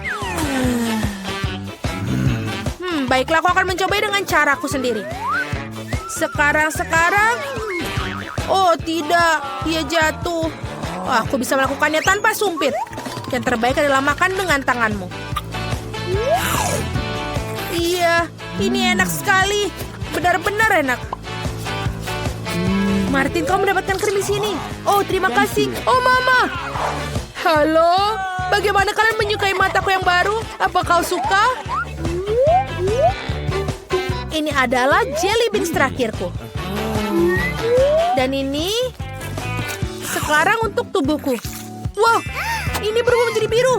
Baiklah, aku akan mencoba dengan caraku sendiri. Sekarang. Oh, tidak. Dia jatuh. Oh, aku bisa melakukannya tanpa sumpit. Yang terbaik adalah makan dengan tanganmu. Iya, ini enak sekali. Benar-benar enak. Martin, kau mendapatkan krim di sini. Oh, terima kasih. Oh, Mama. Halo, bagaimana kalian menyukai mataku yang baru? Apa kau suka? Ini adalah jelly beans terakhirku. Dan ini sekarang untuk tubuhku. Wow, ini berubah menjadi biru.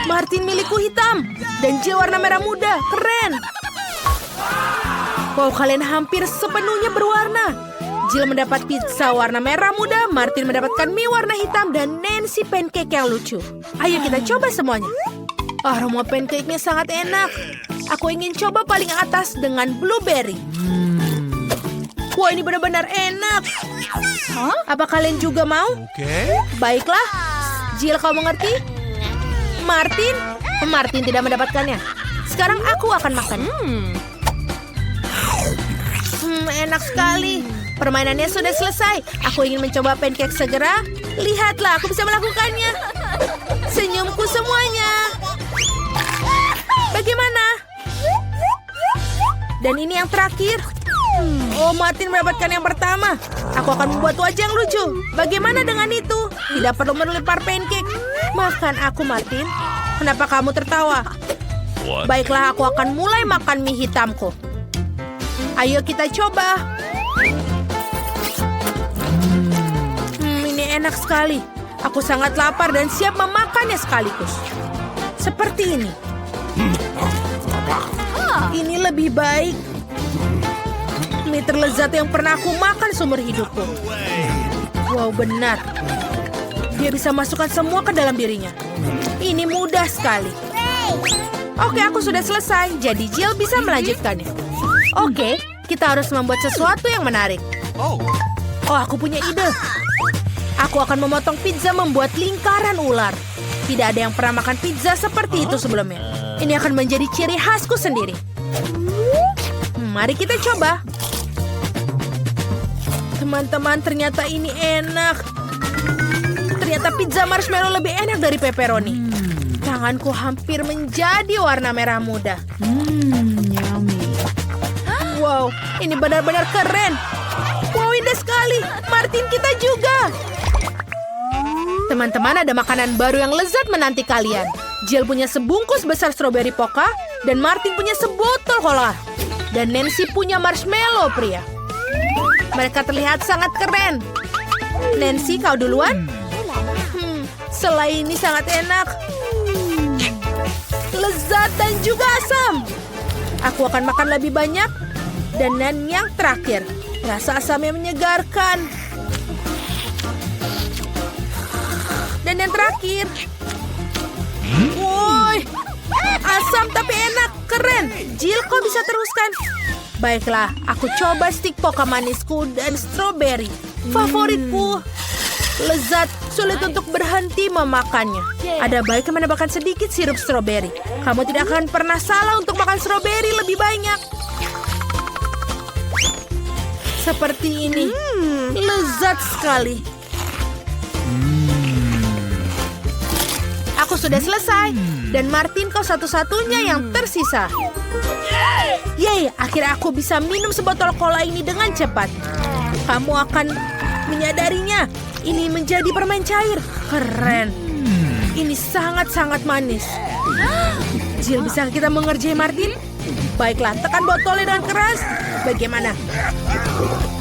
Martin milikku hitam dan Jill warna merah muda. Keren. Wow, kalian hampir sepenuhnya berwarna. Jill mendapat pizza warna merah muda, Martin mendapatkan mie warna hitam, dan Nancy pancake yang lucu. Ayo kita coba semuanya. Aroma pancake-nya sangat enak. Aku ingin coba paling atas dengan blueberry. Wah, ini benar-benar enak. Apa kalian juga mau? Okay. Baiklah. Jill, kau mengerti? Martin tidak mendapatkannya. Sekarang aku akan makan. Enak sekali. Permainannya sudah selesai. Aku ingin mencoba pancake segera. Lihatlah, aku bisa melakukannya. Senyumku semuanya. Bagaimana? Dan ini yang terakhir. Oh, Martin mendapatkan yang pertama. Aku akan membuat wajah yang lucu. Bagaimana dengan itu? Tidak perlu melempar pancake. Makan aku, Martin. Kenapa kamu tertawa? Baiklah, aku akan mulai makan mie hitamku. Ayo kita coba. Ini enak sekali. Aku sangat lapar dan siap memakannya sekaligus. Seperti ini. Ini lebih baik. Mie terlezat yang pernah aku makan seumur hidupku. Wow, benar. Dia bisa masukkan semua ke dalam dirinya. Ini mudah sekali. Oke, aku sudah selesai. Jadi Jill bisa melanjutkannya. Oke, kita harus membuat sesuatu yang menarik. Oh, aku punya ide. Aku akan memotong pizza membuat lingkaran ular. Tidak ada yang pernah makan pizza seperti itu sebelumnya. Ini akan menjadi ciri khasku sendiri. Mari kita coba. Teman-teman, ternyata ini enak. Ternyata pizza marshmallow lebih enak dari pepperoni. Tanganku hampir menjadi warna merah muda. Yummy. Wow, ini benar-benar keren. Wow, indah sekali. Martin, kita juga. Teman-teman, ada makanan baru yang lezat menanti kalian. Jill punya sebungkus besar stroberi poka, dan Martin punya sebotol cola. Dan Nancy punya marshmallow pria. Mereka terlihat sangat keren. Nancy, kau duluan? Selai ini sangat enak. Lezat dan juga asam. Aku akan makan lebih banyak. Dan yang terakhir, rasa asamnya menyegarkan. Dan yang terakhir. Woi, asam tapi enak, keren. Jill, kau bisa teruskan? Baiklah, aku coba stik poka manisku dan stroberi. Favoritku. Lezat, sulit untuk berhenti memakannya. Ada baiknya menambahkan sedikit sirup stroberi. Kamu tidak akan pernah salah untuk makan stroberi lebih banyak. Seperti ini. Lezat sekali. Aku sudah selesai. Dan Martin, kau satu-satunya yang tersisa. Yeay, akhirnya aku bisa minum sebotol cola ini dengan cepat. Kamu akan menyadarinya. Ini menjadi permen cair. Keren. Ini sangat-sangat manis. Jill, bisa kita mengerjai Martin? Baiklah, tekan botolnya dengan keras. Bagaimana?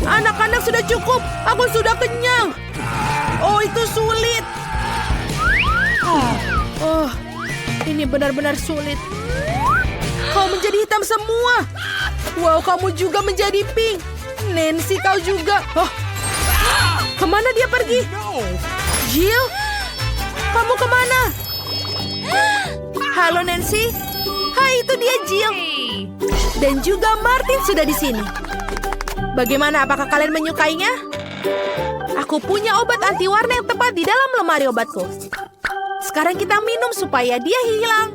Anak-anak, sudah cukup. Aku sudah kenyang. Oh, itu sulit. Oh, ini benar-benar sulit. Kau menjadi hitam semua. Wow, kamu juga menjadi pink. Nancy, kau juga. Oh, kemana dia pergi? Jill, kamu kemana? Halo Nancy. Hai, itu dia Jill. Dan juga Martin sudah di sini. Bagaimana? Apakah kalian menyukainya? Aku punya obat anti warna yang tepat di dalam lemari obatku. Sekarang kita minum supaya dia hilang.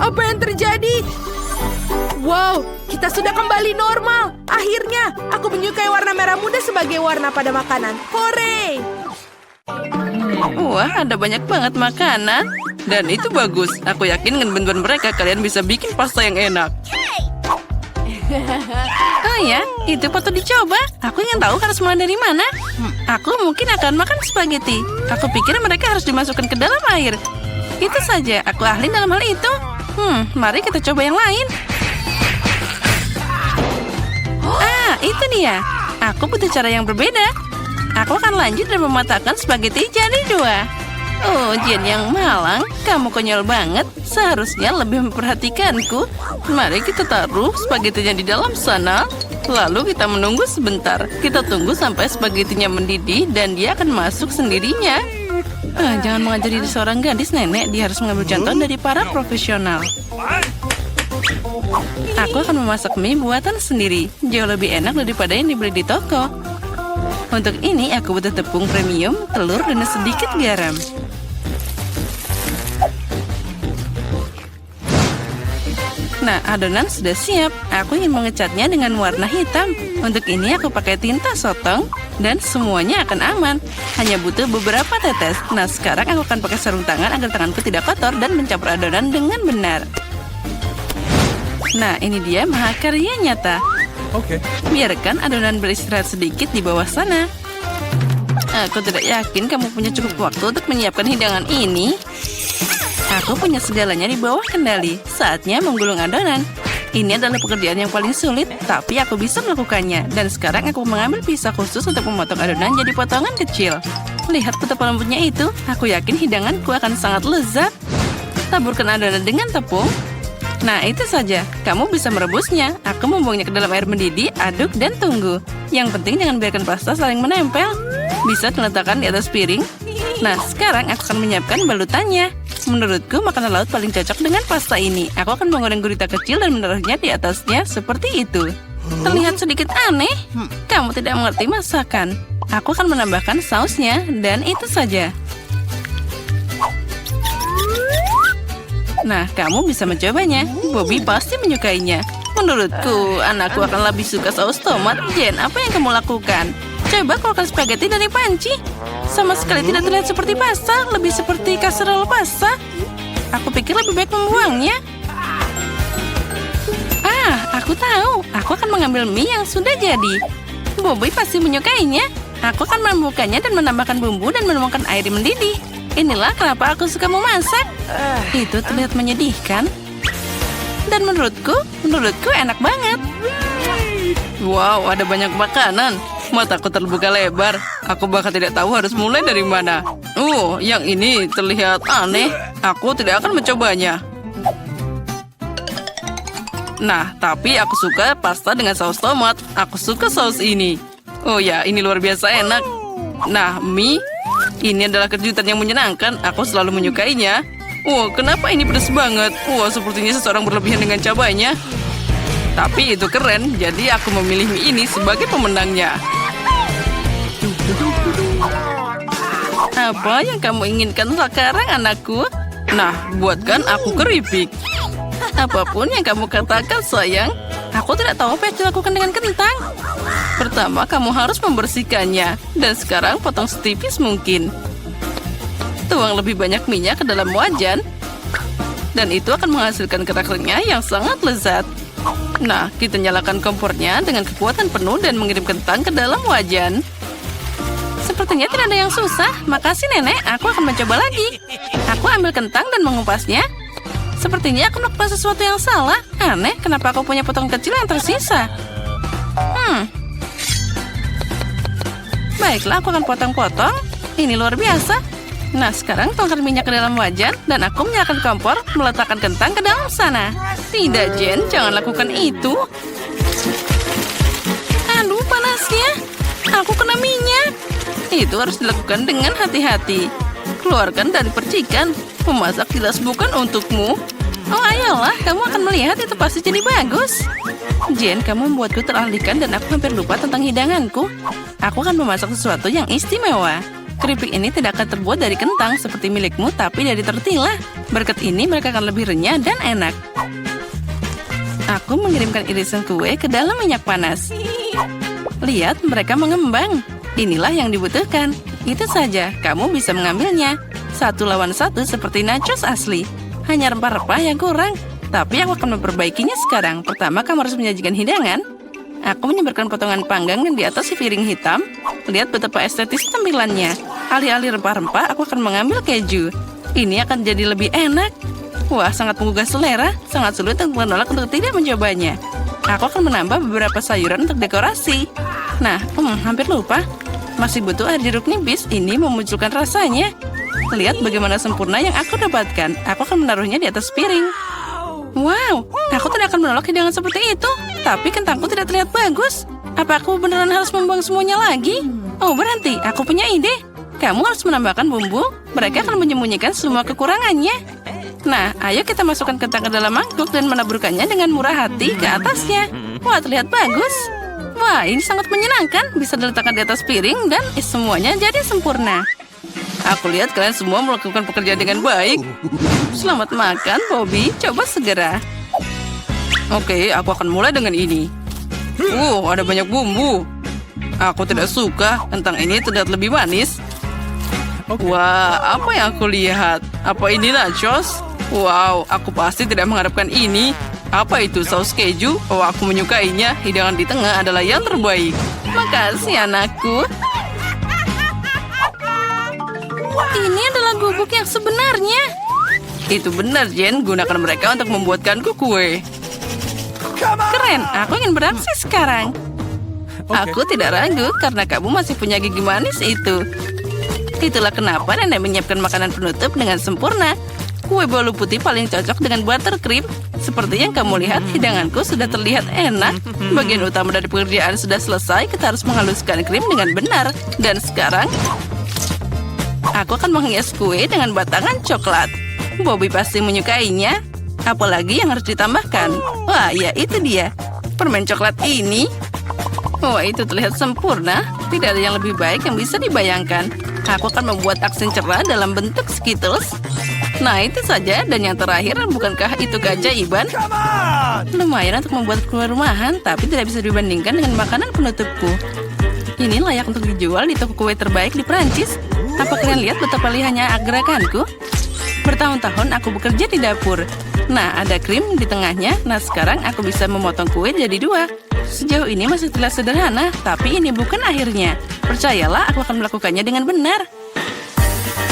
Apa yang terjadi? Wow, kita sudah kembali normal. Akhirnya, aku menyukai warna merah muda sebagai warna pada makanan. Hore! Wah, ada banyak banget makanan. Dan itu bagus. Aku yakin dengan bantuan mereka kalian bisa bikin pasta yang enak. Oh ya, itu patut dicoba. Aku ingin tahu harus mulai dari mana. Aku mungkin akan makan spaghetti. Aku pikir mereka harus dimasukkan ke dalam air. Itu saja, aku ahli dalam hal itu. Mari kita coba yang lain. Ah, itu dia. Aku butuh cara yang berbeda. Aku akan lanjut dan mematahkan spaghetti jadi 2. Oh, Jen yang malang, kamu konyol banget. Seharusnya lebih memperhatikanku. Mari kita taruh spagettinya di dalam sana. Lalu kita menunggu sebentar. Kita tunggu sampai spagettinya mendidih dan dia akan masuk sendirinya. Jangan mengajari seorang gadis, nenek. Dia harus mengambil contoh dari para profesional. Aku akan memasak mie buatan sendiri. Jauh lebih enak daripada yang dibeli di toko. Untuk ini aku butuh tepung premium, telur, dan sedikit garam. Nah, adonan sudah siap. Aku ingin mengecatnya dengan warna hitam. Untuk ini aku pakai tinta sotong dan semuanya akan aman. Hanya butuh beberapa tetes. Nah, sekarang aku akan pakai sarung tangan agar tanganku tidak kotor dan mencampur adonan dengan benar. Nah, ini dia mahakarya nyata. Okay. Biarkan adonan beristirahat sedikit di bawah sana. Aku tidak yakin kamu punya cukup waktu untuk menyiapkan hidangan ini. Aku punya segalanya di bawah kendali. Saatnya menggulung adonan. Ini adalah pekerjaan yang paling sulit, tapi aku bisa melakukannya. Dan sekarang aku mengambil pisau khusus untuk memotong adonan jadi potongan kecil. Lihat betapa lembutnya itu. Aku yakin hidanganku akan sangat lezat. Taburkan adonan dengan tepung. Nah, itu saja. Kamu bisa merebusnya. Aku membuangnya ke dalam air mendidih, aduk, dan tunggu. Yang penting jangan biarkan pasta saling menempel. Bisa diletakkan di atas piring. Nah, sekarang aku akan menyiapkan balutannya. Menurutku, makanan laut paling cocok dengan pasta ini. Aku akan menggoreng gurita kecil dan menaruhnya di atasnya seperti itu. Terlihat sedikit aneh. Kamu tidak mengerti masakan. Aku akan menambahkan sausnya, dan itu saja. Nah, kamu bisa mencobanya. Bobby pasti menyukainya. Menurutku, anakku akan lebih suka saus tomat. Jen, apa yang kamu lakukan? Coba keluarkan spaghetti dari panci. Sama sekali tidak terlihat seperti pasta, lebih seperti kasserole pasta. Aku pikir lebih baik membuangnya. Aku tahu, aku akan mengambil mie yang sudah jadi. Bobby pasti menyukainya. Aku akan membukanya dan menambahkan bumbu dan menuangkan air mendidih. Inilah kenapa aku suka memasak. Itu terlihat menyedihkan. Dan menurutku enak banget. Wow, ada banyak makanan. Mataku terbuka lebar. Aku bahkan tidak tahu harus mulai dari mana. Yang ini terlihat aneh. Aku tidak akan mencobanya. Nah, tapi aku suka pasta dengan saus tomat. Aku suka saus ini. Oh ya, ini luar biasa enak. Nah, mie. Ini adalah kejutan yang menyenangkan. Aku selalu menyukainya. Kenapa ini pedas banget? Sepertinya seseorang berlebihan dengan cabainya. Tapi itu keren, jadi aku memilih mie ini sebagai pemenangnya. Apa yang kamu inginkan sekarang, anakku? Nah, buatkan aku keripik. Apapun yang kamu katakan, sayang. Aku tidak tahu apa yang dilakukan dengan kentang. Pertama, kamu harus membersihkannya. Dan sekarang potong setipis mungkin. Tuang lebih banyak minyak ke dalam wajan. Dan itu akan menghasilkan kerak renyah yang sangat lezat. Nah, kita nyalakan kompornya dengan kekuatan penuh dan mengirim kentang ke dalam wajan. Sepertinya tidak ada yang susah. Makasih, Nenek. Aku akan mencoba lagi. Aku ambil kentang dan mengupasnya. Sepertinya aku melakukan sesuatu yang salah. Aneh, kenapa aku punya potong kecil yang tersisa? Baiklah, aku akan potong-potong. Ini luar biasa. Nah, sekarang tuangkan minyak ke dalam wajan dan aku menyalakan kompor, meletakkan kentang ke dalam sana. Tidak, Jen, jangan lakukan itu. Aduh, panasnya. Aku kena minyak. Itu harus dilakukan dengan hati-hati. Keluarkan dari percikan. Memasak jelas bukan untukmu. Ayolah, kamu akan melihat itu pasti jadi bagus. Jen, kamu membuatku teralihkan dan aku hampir lupa tentang hidanganku. Aku akan memasak sesuatu yang istimewa. Keripik ini tidak akan terbuat dari kentang seperti milikmu, tapi dari tortilla. Berkat ini mereka akan lebih renyah dan enak. Aku mengirimkan irisan kue ke dalam minyak panas. Lihat, mereka mengembang. Inilah yang dibutuhkan. Itu saja, kamu bisa mengambilnya. 1 lawan 1 seperti nachos asli. Hanya rempah-rempah yang kurang. Tapi aku akan memperbaikinya sekarang. Pertama, kamu harus menyajikan hidangan. Aku menyebarkan potongan panggang di atas piring hitam. Lihat betapa estetis tampilannya. Alih-alih rempah-rempah, aku akan mengambil keju. Ini akan jadi lebih enak. Wah, sangat menggugah selera. Sangat sulit untuk menolak untuk tidak mencobanya. Aku akan menambah beberapa sayuran untuk dekorasi. Nah, hampir lupa. Masih butuh air jeruk nipis. Ini memunculkan rasanya. Lihat bagaimana sempurna yang aku dapatkan. Aku akan menaruhnya di atas piring. Wow, aku tidak akan menolak hidangan seperti itu. Tapi kentangku tidak terlihat bagus. Apa aku beneran harus membuang semuanya lagi? Berhenti, aku punya ide. Kamu harus menambahkan bumbu. Mereka akan menyembunyikan semua kekurangannya. Nah, ayo kita masukkan kentang ke dalam mangkuk dan menaburkannya dengan murah hati ke atasnya. Wah, terlihat bagus. Wah, ini sangat menyenangkan. Bisa diletakkan di atas piring dan semuanya jadi sempurna. Aku lihat kalian semua melakukan pekerjaan dengan baik. Selamat makan, Bobby. Coba segera. Oke, aku akan mulai dengan ini. Ada banyak bumbu. Aku tidak suka. Kentang ini terlihat lebih manis. Wah, apa yang aku lihat? Apa ini nachos? Wow, aku pasti tidak mengharapkan ini. Apa itu saus keju? Aku menyukainya. Hidangan di tengah adalah yang terbaik. Makasih, anakku. Ini adalah gubuk yang sebenarnya. Itu benar, Jen. Gunakan mereka untuk membuatkanku kue. Keren, aku ingin beraksi sekarang. Aku tidak ragu karena kamu masih punya gigi manis itu. Itulah kenapa nenek menyiapkan makanan penutup dengan sempurna. Kue bolu putih paling cocok dengan buttercream. Seperti yang kamu lihat, hidanganku sudah terlihat enak. Bagian utama dari pekerjaan sudah selesai. Kita harus menghaluskan krim dengan benar. Dan sekarang, aku akan menghias kue dengan batangan coklat. Bobby pasti menyukainya. Apalagi yang harus ditambahkan? Wah, ya itu dia. Permen coklat ini. Wah, itu terlihat sempurna. Tidak ada yang lebih baik yang bisa dibayangkan. Aku akan membuat aksen cerah dalam bentuk Skittles. Nah, itu saja. Dan yang terakhir, bukankah itu keajaiban? Lumayan untuk membuat kue rumahan, tapi tidak bisa dibandingkan dengan makanan penutupku. Ini layak untuk dijual di toko kue terbaik di Prancis. Apa kalian lihat betapa lihatnya gerakanku? Bertahun-tahun aku bekerja di dapur. Nah, ada krim di tengahnya. Nah, sekarang aku bisa memotong kue jadi 2. Sejauh ini masih terlihat sederhana, tapi ini bukan akhirnya. Percayalah, aku akan melakukannya dengan benar.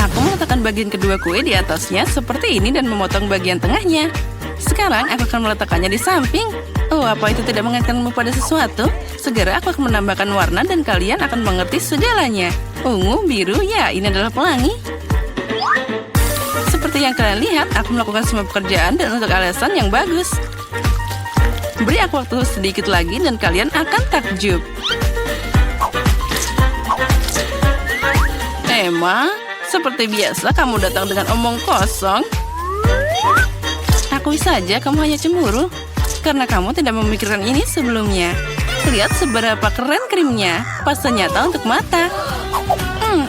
Aku meletakkan bagian kedua kue di atasnya seperti ini dan memotong bagian tengahnya. Sekarang aku akan meletakkannya di samping. Oh, apa itu tidak mengingatkanmu pada sesuatu? Segera aku akan menambahkan warna dan kalian akan mengerti segalanya. Ungu, biru, ya ini adalah pelangi. Seperti yang kalian lihat, aku melakukan semua pekerjaan dan untuk alasan yang bagus. Beri aku waktu sedikit lagi dan kalian akan takjub. Emma, seperti biasa kamu datang dengan omong kosong. Akui saja kamu hanya cemburu karena kamu tidak memikirkan ini sebelumnya. Lihat seberapa keren krimnya. Pasta nyata untuk mata.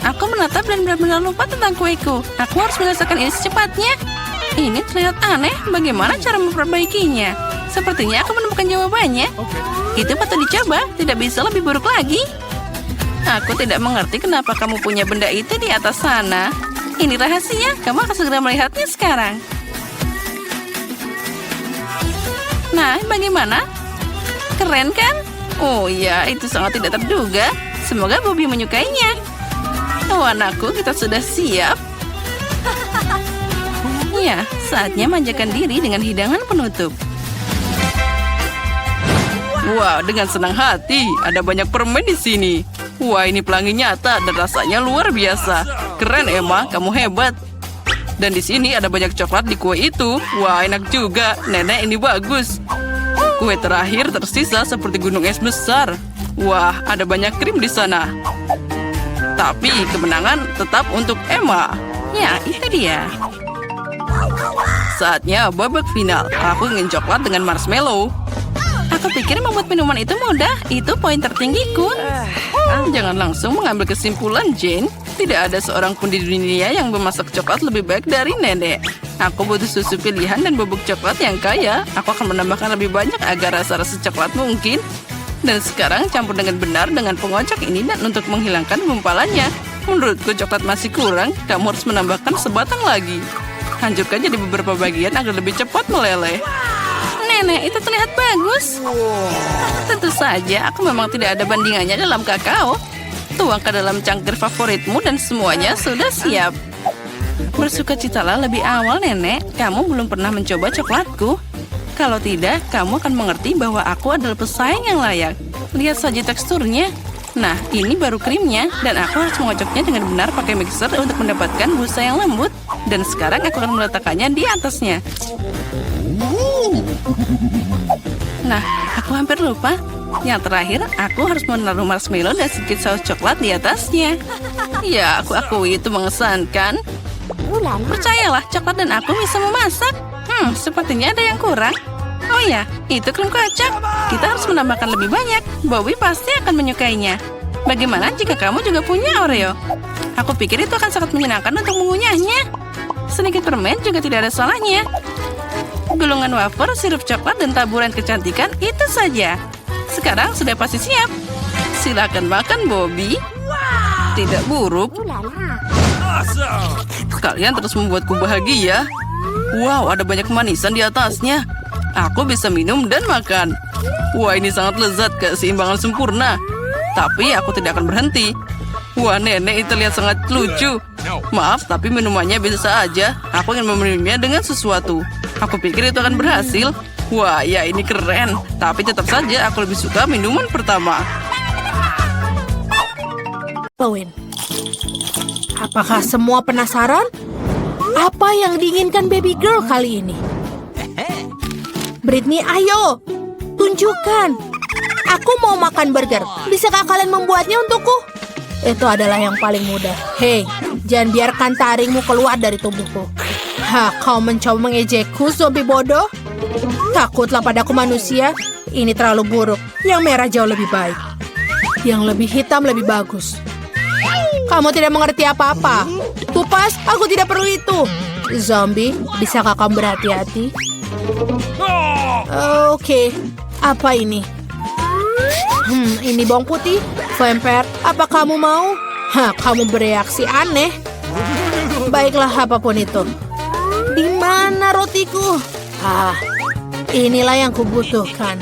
Aku menatap dan benar-benar lupa tentang kueku. Aku harus menyelesaikan ini secepatnya. Ini terlihat aneh. Bagaimana cara memperbaikinya? Sepertinya aku menemukan jawabannya. Itu patut dicoba. Tidak bisa lebih buruk lagi. Aku tidak mengerti kenapa kamu punya benda itu di atas sana. Ini rahasia. Kamu akan segera melihatnya sekarang. Nah, bagaimana? Keren kan? Oh ya, itu sangat tidak terduga. Semoga Bobby menyukainya. Oh anakku, kita sudah siap. Ya, saatnya manjakan diri dengan hidangan penutup. Wow, dengan senang hati. Ada banyak permen di sini. Wah, ini pelangi nyata dan rasanya luar biasa. Keren Emma, kamu hebat. Dan di sini ada banyak coklat di kue itu. Wah, enak juga. Nenek, ini bagus. Kue terakhir tersisa seperti gunung es besar. Wah, ada banyak krim di sana. Tapi kemenangan tetap untuk Emma. Ya, itu dia. Saatnya babak final. Aku ingin coklat dengan marshmallow. Aku pikir membuat minuman itu mudah. Itu poin tertinggiku. Jangan langsung mengambil kesimpulan, Jane. Tidak ada seorang pun di dunia yang memasak coklat lebih baik dari nenek. Aku butuh susu pilihan dan bubuk coklat yang kaya. Aku akan menambahkan lebih banyak agar rasa-rasa coklat mungkin. Dan sekarang campur dengan benar dengan pengocok ini dan untuk menghilangkan gumpalannya. Menurutku coklat masih kurang. Kamu harus menambahkan sebatang lagi. Hancurkan jadi beberapa bagian agar lebih cepat meleleh. Nenek, itu terlihat bagus. Tentu saja, aku memang tidak ada bandingannya dalam kakao. Tuang ke dalam cangkir favoritmu dan semuanya sudah siap. Bersukacitalah lebih awal, Nenek. Kamu belum pernah mencoba coklatku. Kalau tidak, kamu akan mengerti bahwa aku adalah pesaing yang layak. Lihat saja teksturnya. Nah, ini baru krimnya. Dan aku harus mengocoknya dengan benar pakai mixer untuk mendapatkan busa yang lembut. Dan sekarang aku akan meletakkannya di atasnya. Nah, aku hampir lupa. Yang terakhir, aku harus menaruh marshmallow dan sedikit saus coklat di atasnya. Ya, aku akui itu mengesankan. Percayalah, coklat dan aku bisa memasak. Sepertinya ada yang kurang. Oh ya, itu krim kocok. Kita harus menambahkan lebih banyak. Bobby pasti akan menyukainya. Bagaimana jika kamu juga punya Oreo? Aku pikir itu akan sangat menyenangkan untuk mengunyahnya. Sedikit permen juga tidak ada salahnya. Gulungan wafer, sirup coklat, dan taburan kecantikan itu saja. Sekarang sudah pasti siap. Silakan makan, Bobby. Tidak buruk. Kalian terus membuatku bahagia. Wow, ada banyak kemanisan di atasnya. Aku bisa minum dan makan. Wah, ini sangat lezat, keseimbangan sempurna. Tapi aku tidak akan berhenti. Wah, nenek itu terlihat sangat lucu. Maaf, tapi minumannya biasa aja. Aku ingin meminumnya dengan sesuatu. Aku pikir itu akan berhasil. Wah, ya ini keren. Tapi tetap saja aku lebih suka minuman pertama. Halloween. Apakah semua penasaran? Apa yang diinginkan baby girl kali ini? Britney, ayo. Tunjukkan. Aku mau makan burger. Bisakah kalian membuatnya untukku? Itu adalah yang paling mudah. Hei, jangan biarkan taringmu keluar dari tubuhku. Kau mencoba mengejekku, zombie bodoh? Takutlah padaku manusia. Ini terlalu buruk. Yang merah jauh lebih baik. Yang lebih hitam lebih bagus. Kamu tidak mengerti apa-apa. Kupas, aku tidak perlu itu. Zombie, bisakah kamu berhati-hati? Oke, apa ini? Ini bawang putih. Vampire, apa kamu mau? Kamu bereaksi aneh. Baiklah, apapun itu. mana rotiku? Inilah yang kubutuhkan.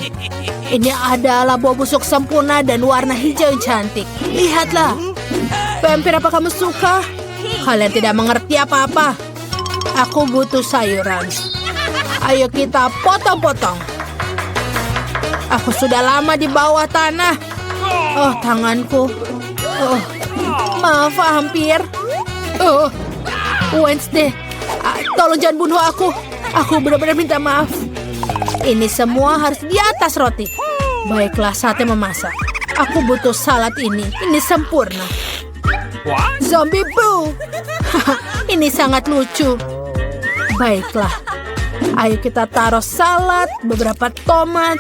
Ini adalah buah busuk sempurna dan warna hijau yang cantik. Lihatlah. Vampir, apa kamu suka? Kalian tidak mengerti apa-apa. Aku butuh sayuran. Ayo kita potong-potong. Aku sudah lama di bawah tanah. Oh, tanganku. Oh, maaf, vampir. Oh, Wednesday, tolong jangan bunuh aku. Aku benar-benar minta maaf. Ini semua harus di atas roti. Baiklah, saatnya memasak. Aku butuh salad ini. Ini sempurna. Zombie boo. Ini sangat lucu. Baiklah. Ayo kita taruh salad, beberapa tomat,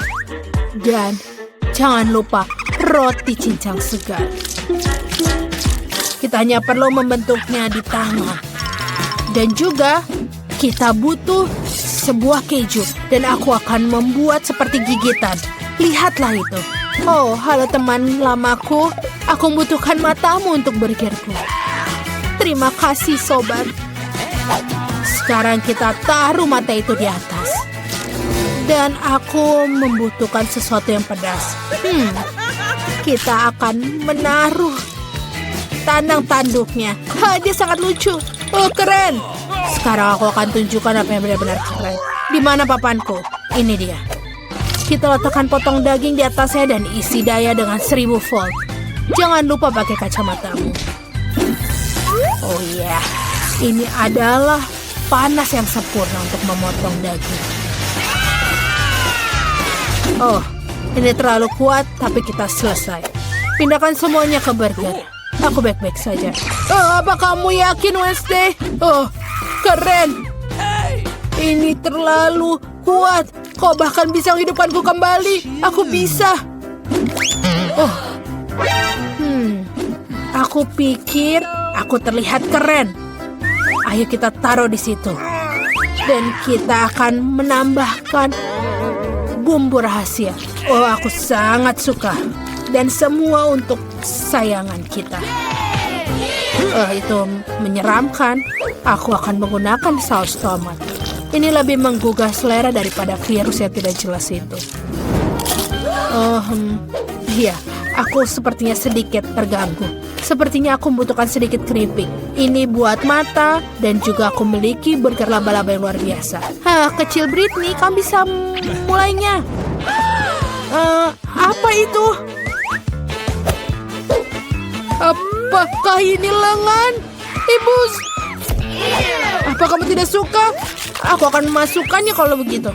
dan jangan lupa roti cincang segar. Kita hanya perlu membentuknya di tangan. Dan juga kita butuh sebuah keju. Dan aku akan membuat seperti gigitan. Lihatlah itu. Oh, halo teman lamaku. Aku membutuhkan matamu untuk burgerku. Terima kasih, sobat. Sekarang kita taruh mata itu di atas. Dan aku membutuhkan sesuatu yang pedas. Kita akan menaruh tandang tanduknya. Dia sangat lucu. Oh, keren. Sekarang aku akan tunjukkan apa yang benar-benar keren. Di mana papanku? Ini dia. Kita letakkan potong daging di atasnya dan isi daya dengan 1000 volt. Jangan lupa pakai kacamatamu. Oh iya, ini adalah panas yang sempurna untuk memotong daging. Oh, ini terlalu kuat, tapi kita selesai. Pindahkan semuanya ke burger. Aku baik-baik saja. Oh, apa kamu yakin, Wednesday? Oh, keren. Ini terlalu kuat. Kau bahkan bisa menghidupkanku kembali. Aku bisa. Oh, aku pikir aku terlihat keren. Ayo kita taruh di situ. Dan kita akan menambahkan bumbu rahasia. Oh, aku sangat suka. Dan semua untuk sayangan kita. Itu menyeramkan. Aku akan menggunakan saus tomat. Ini lebih menggugah selera daripada virus yang tidak jelas itu. Iya, aku sepertinya sedikit terganggu. Sepertinya aku membutuhkan sedikit keripik. Ini buat mata dan juga aku memiliki burger laba-laba yang luar biasa. Kecil Britney, kamu bisa mulainya. Apa itu? Apakah ini lengan? Ibu, apa kamu tidak suka? Aku akan memasukkannya kalau begitu.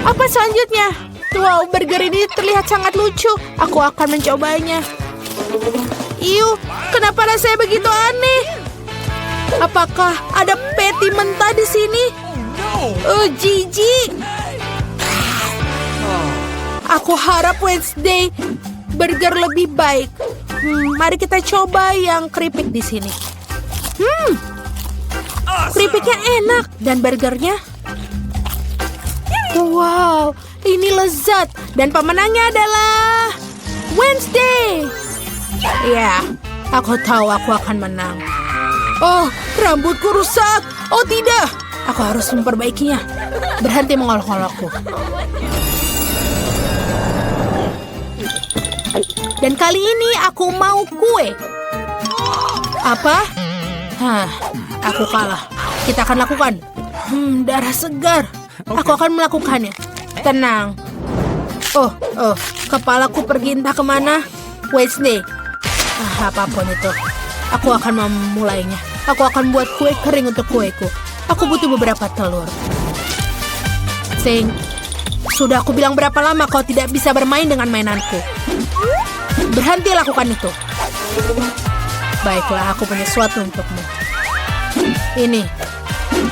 Apa selanjutnya? Wow, burger ini terlihat sangat lucu. Aku akan mencobanya. Iu, kenapa rasanya begitu aneh? Apakah ada patty mentah di sini? Oh, jijik. Aku harap Wednesday burger lebih baik. Mari kita coba yang keripik di sini. Keripiknya enak dan burgernya. Wow, ini lezat dan pemenangnya adalah Wednesday. Ya, aku tahu aku akan menang. Oh, rambutku rusak. Oh tidak, aku harus memperbaikinya. Berhenti mengolok-olokku. Dan kali ini aku mau kue. Apa? Aku kalah. Kita akan lakukan. Darah segar. Aku akan melakukannya. Tenang. Oh, kepalaku pergi entah kemana. Wednesday. Apapun itu. Aku akan memulainya. Aku akan buat kue kering untuk kueku. Aku butuh beberapa telur. Sudah aku bilang berapa lama kau tidak bisa bermain dengan mainanku. Berhenti lakukan itu. Baiklah, aku punya sesuatu untukmu. Ini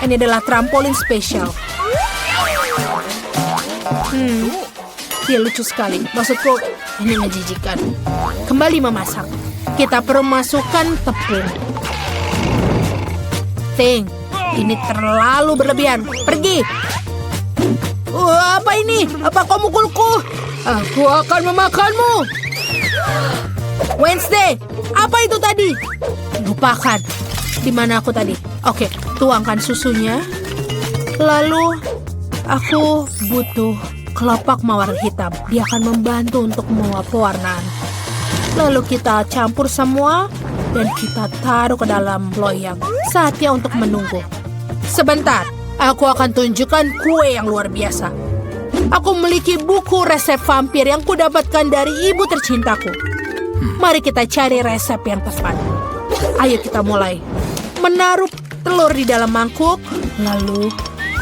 adalah trampolin spesial. Dia lucu sekali. Maksudku, ini menjijikan. Kembali memasak. Kita perlu masukkan tepung. Ini terlalu berlebihan. Pergi. Apa ini? Apa kau mukulku? Aku akan memakanmu. Wednesday, apa itu tadi? Lupakan. Di mana aku tadi? Oke, tuangkan susunya. Lalu, aku butuh kelopak mawar hitam. Dia akan membantu untuk menguap pewarnaan. Lalu kita campur semua dan kita taruh ke dalam loyang. Saatnya untuk menunggu. Sebentar, aku akan tunjukkan kue yang luar biasa. Aku memiliki buku resep vampir yang kudapatkan dari ibu tercintaku. Mari kita cari resep yang tepat. Ayo kita mulai. Menaruh telur di dalam mangkuk. Lalu,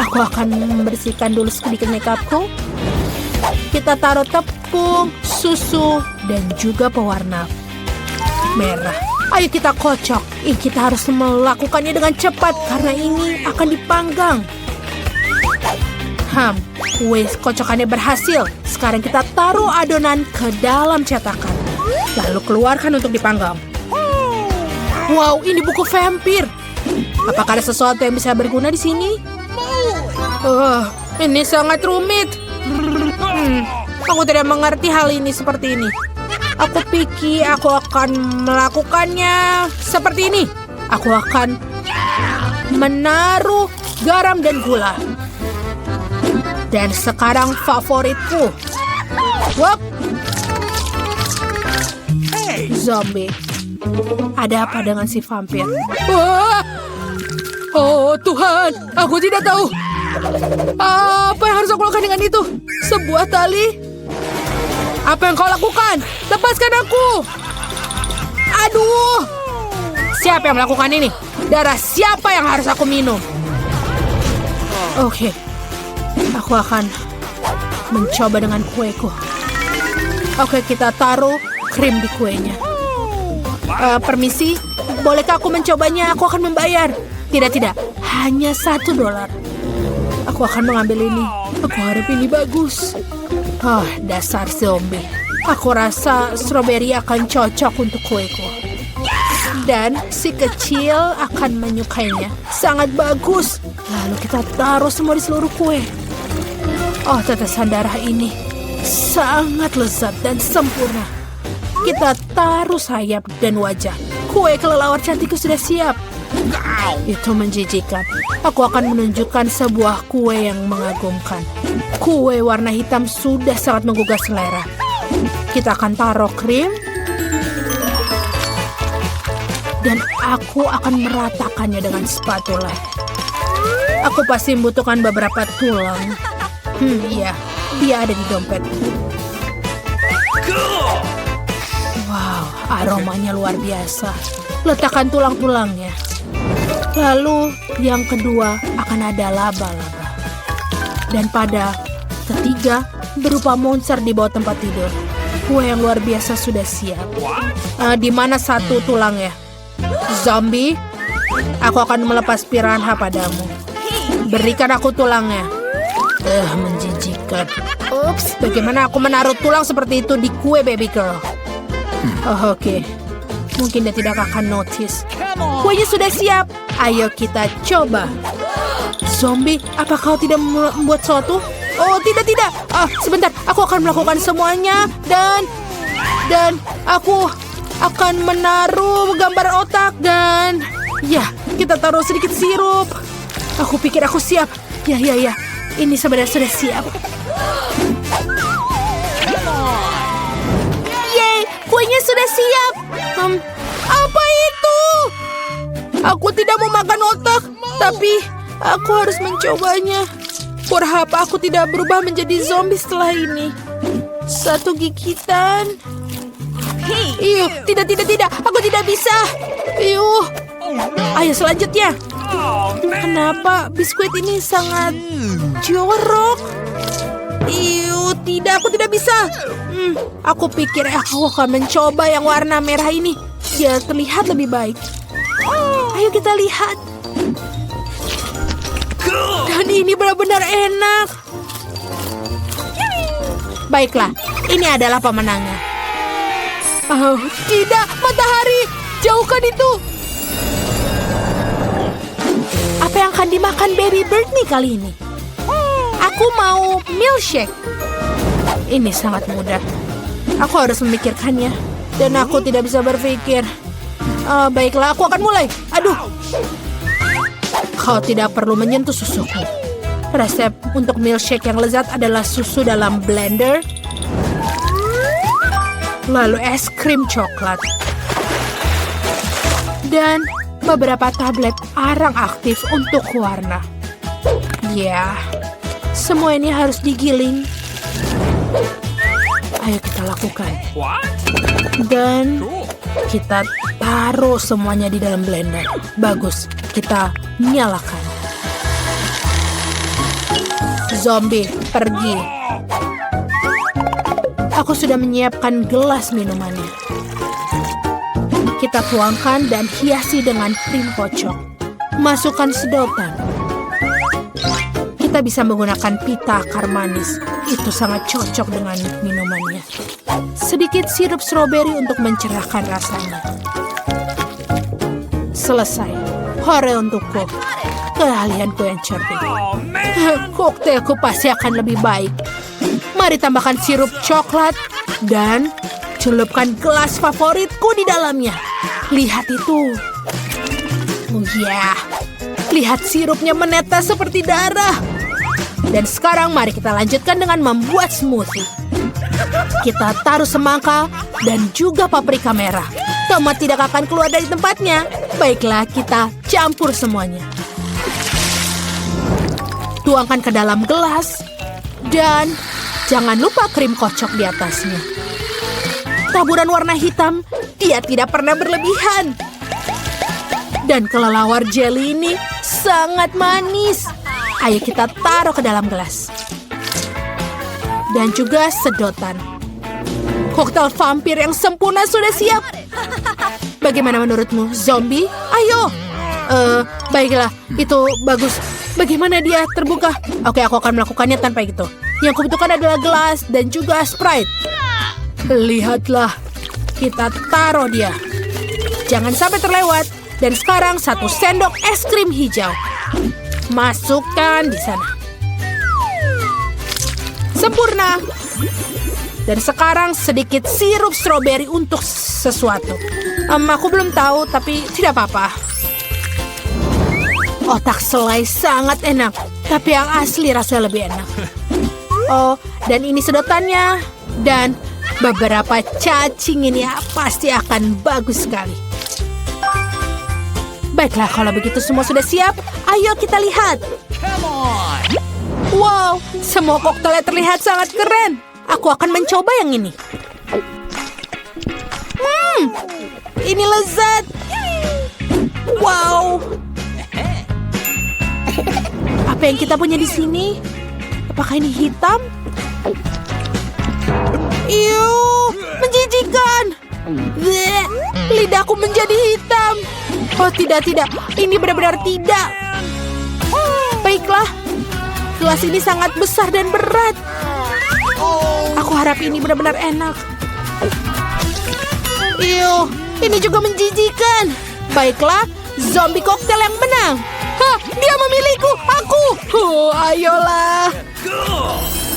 aku akan membersihkan dulu sedikit makeupku. Kita taruh tepung, susu, dan juga pewarna merah. Ayo kita kocok. Kita harus melakukannya dengan cepat karena ini akan dipanggang. Kue kocokannya berhasil. Sekarang kita taruh adonan ke dalam cetakan. Lalu keluarkan untuk dipanggang. Wow, ini buku vampir. Apakah ada sesuatu yang bisa berguna di sini? Ini sangat rumit. Aku tidak mengerti hal ini seperti ini. Aku pikir aku akan melakukannya seperti ini. Aku akan menaruh garam dan gula. Dan sekarang favoritku. Wop. Zombie. Ada apa dengan si vampir? Wah! Oh Tuhan, aku tidak tahu. Apa yang harus aku lakukan dengan itu? Sebuah tali? Apa yang kau lakukan? Lepaskan aku! Aduh! Siapa yang melakukan ini? Darah siapa yang harus aku minum? Oke. Aku akan mencoba dengan kueku. Oke, kita taruh krim di kuenya. Permisi, bolehkah aku mencobanya? Aku akan membayar. Tidak, hanya $1. Aku akan mengambil ini. Aku harap ini bagus. Dasar zombie. Aku rasa stroberi akan cocok untuk kueku. Dan si kecil akan menyukainya. Sangat bagus. Lalu kita taruh semua di seluruh kue. Tetesan darah ini sangat lezat dan sempurna. Kita taruh sayap dan wajah. Kue kelelawar cantikku sudah siap. Itu menjijikan. Aku akan menunjukkan sebuah kue yang mengagumkan. Kue warna hitam sudah sangat menggugah selera. Kita akan taruh krim. Dan aku akan meratakannya dengan spatula. Aku pasti membutuhkan beberapa tulang. Iya, dia ada di dompetku. Wow, aromanya luar biasa. Letakkan tulang-tulangnya. Lalu yang kedua akan ada laba-laba. Dan pada ketiga berupa monster di bawah tempat tidur. Kue yang luar biasa sudah siap. Di mana satu tulangnya? Zombie, aku akan melepas piranha padamu. Berikan aku tulangnya. Menjijikan. Ups, bagaimana aku menaruh tulang seperti itu di kue baby girl? Oke. Mungkin dia tidak akan notice. Kuenya sudah siap. Ayo kita coba. Zombie, apa kau tidak membuat sesuatu? Oh, tidak. Sebentar. Aku akan melakukan semuanya. Dan aku akan menaruh gambar otak. Dan ya, kita taruh sedikit sirup. Aku pikir aku siap. Ya. Ini sebenarnya sudah siap. Yeay, kuenya sudah siap. Apa itu? Aku tidak mau makan otak, tapi aku harus mencobanya. Berharap aku tidak berubah menjadi zombie setelah ini. Satu gigitan. Tidak. Aku tidak bisa. Ayo selanjutnya. Kenapa biskuit ini sangat jorok? Tidak, aku tidak bisa. Aku pikir aku akan mencoba yang warna merah ini. Dia terlihat lebih baik. Ayo kita lihat. Dan ini benar-benar enak. Baiklah, ini adalah pemenangnya. Tidak, matahari. Jauhkan itu. Apa yang akan dimakan baby bird nih kali ini? Aku mau milkshake. Ini sangat mudah. Aku harus memikirkannya. Dan aku tidak bisa berpikir. Baiklah, aku akan mulai. Aduh. Kau tidak perlu menyentuh susuku. Resep untuk milkshake yang lezat adalah susu dalam blender, lalu es krim coklat, dan beberapa tablet arang aktif untuk warna. Ya, semua ini harus digiling. Ayo kita lakukan. What? Dan Cool. kita taruh semuanya di dalam blender. Bagus, kita nyalakan. Zombie, pergi. Aku sudah menyiapkan gelas minumannya. Kita tuangkan dan hiasi dengan krim kocok. Masukkan sedotan. Kita bisa menggunakan pita akar manis. Itu sangat cocok dengan minumannya. Sedikit sirup stroberi untuk mencerahkan rasanya. Selesai. Hore untukku. Keahlianku yang cerdik. Oh, man. Koktailku pasti akan lebih baik. Mari tambahkan sirup coklat dan celupkan gelas favoritku di dalamnya. Lihat itu. Oh ya, lihat sirupnya menetes seperti darah. Dan sekarang mari kita lanjutkan dengan membuat smoothie. Kita taruh semangka dan juga paprika merah. Tomat tidak akan keluar dari tempatnya. Baiklah, kita campur semuanya. Tuangkan ke dalam gelas. Dan jangan lupa krim kocok di atasnya. Taburan warna hitam, dia tidak pernah berlebihan. Dan kelelawar jelly ini sangat manis. Ayo kita taruh ke dalam gelas. Dan juga sedotan. Koktail vampir yang sempurna sudah siap. Bagaimana menurutmu, zombie? Ayo. Baiklah, itu bagus. Bagaimana dia terbuka? Oke, aku akan melakukannya tanpa itu. Yang kubutuhkan adalah gelas dan juga Sprite. Lihatlah, kita taruh dia. Jangan sampai terlewat. Dan sekarang 1 sendok es krim hijau. Masukkan di sana. Sempurna. Dan sekarang sedikit sirup stroberi untuk sesuatu. Aku belum tahu, tapi tidak apa-apa. Otak selai sangat enak, tapi yang asli rasanya lebih enak. Oh, dan ini sedotannya. Dan beberapa cacing ini pasti akan bagus sekali. Baiklah, kalau begitu semua sudah siap, ayo kita lihat. Come on. Wow, semua koktailnya terlihat sangat keren. Aku akan mencoba yang ini. Ini lezat. Wow. Apa yang kita punya di sini? Apakah ini hitam? Iuh, menjijikan. Bleh, lidahku menjadi hitam. Oh, tidak. Ini benar-benar tidak. Baiklah. Gelas ini sangat besar dan berat. Aku harap ini benar-benar enak. Iuh, ini juga menjijikan. Baiklah, zombie koktail yang menang. Hah, dia memilihku, aku. Ayolah. Cool.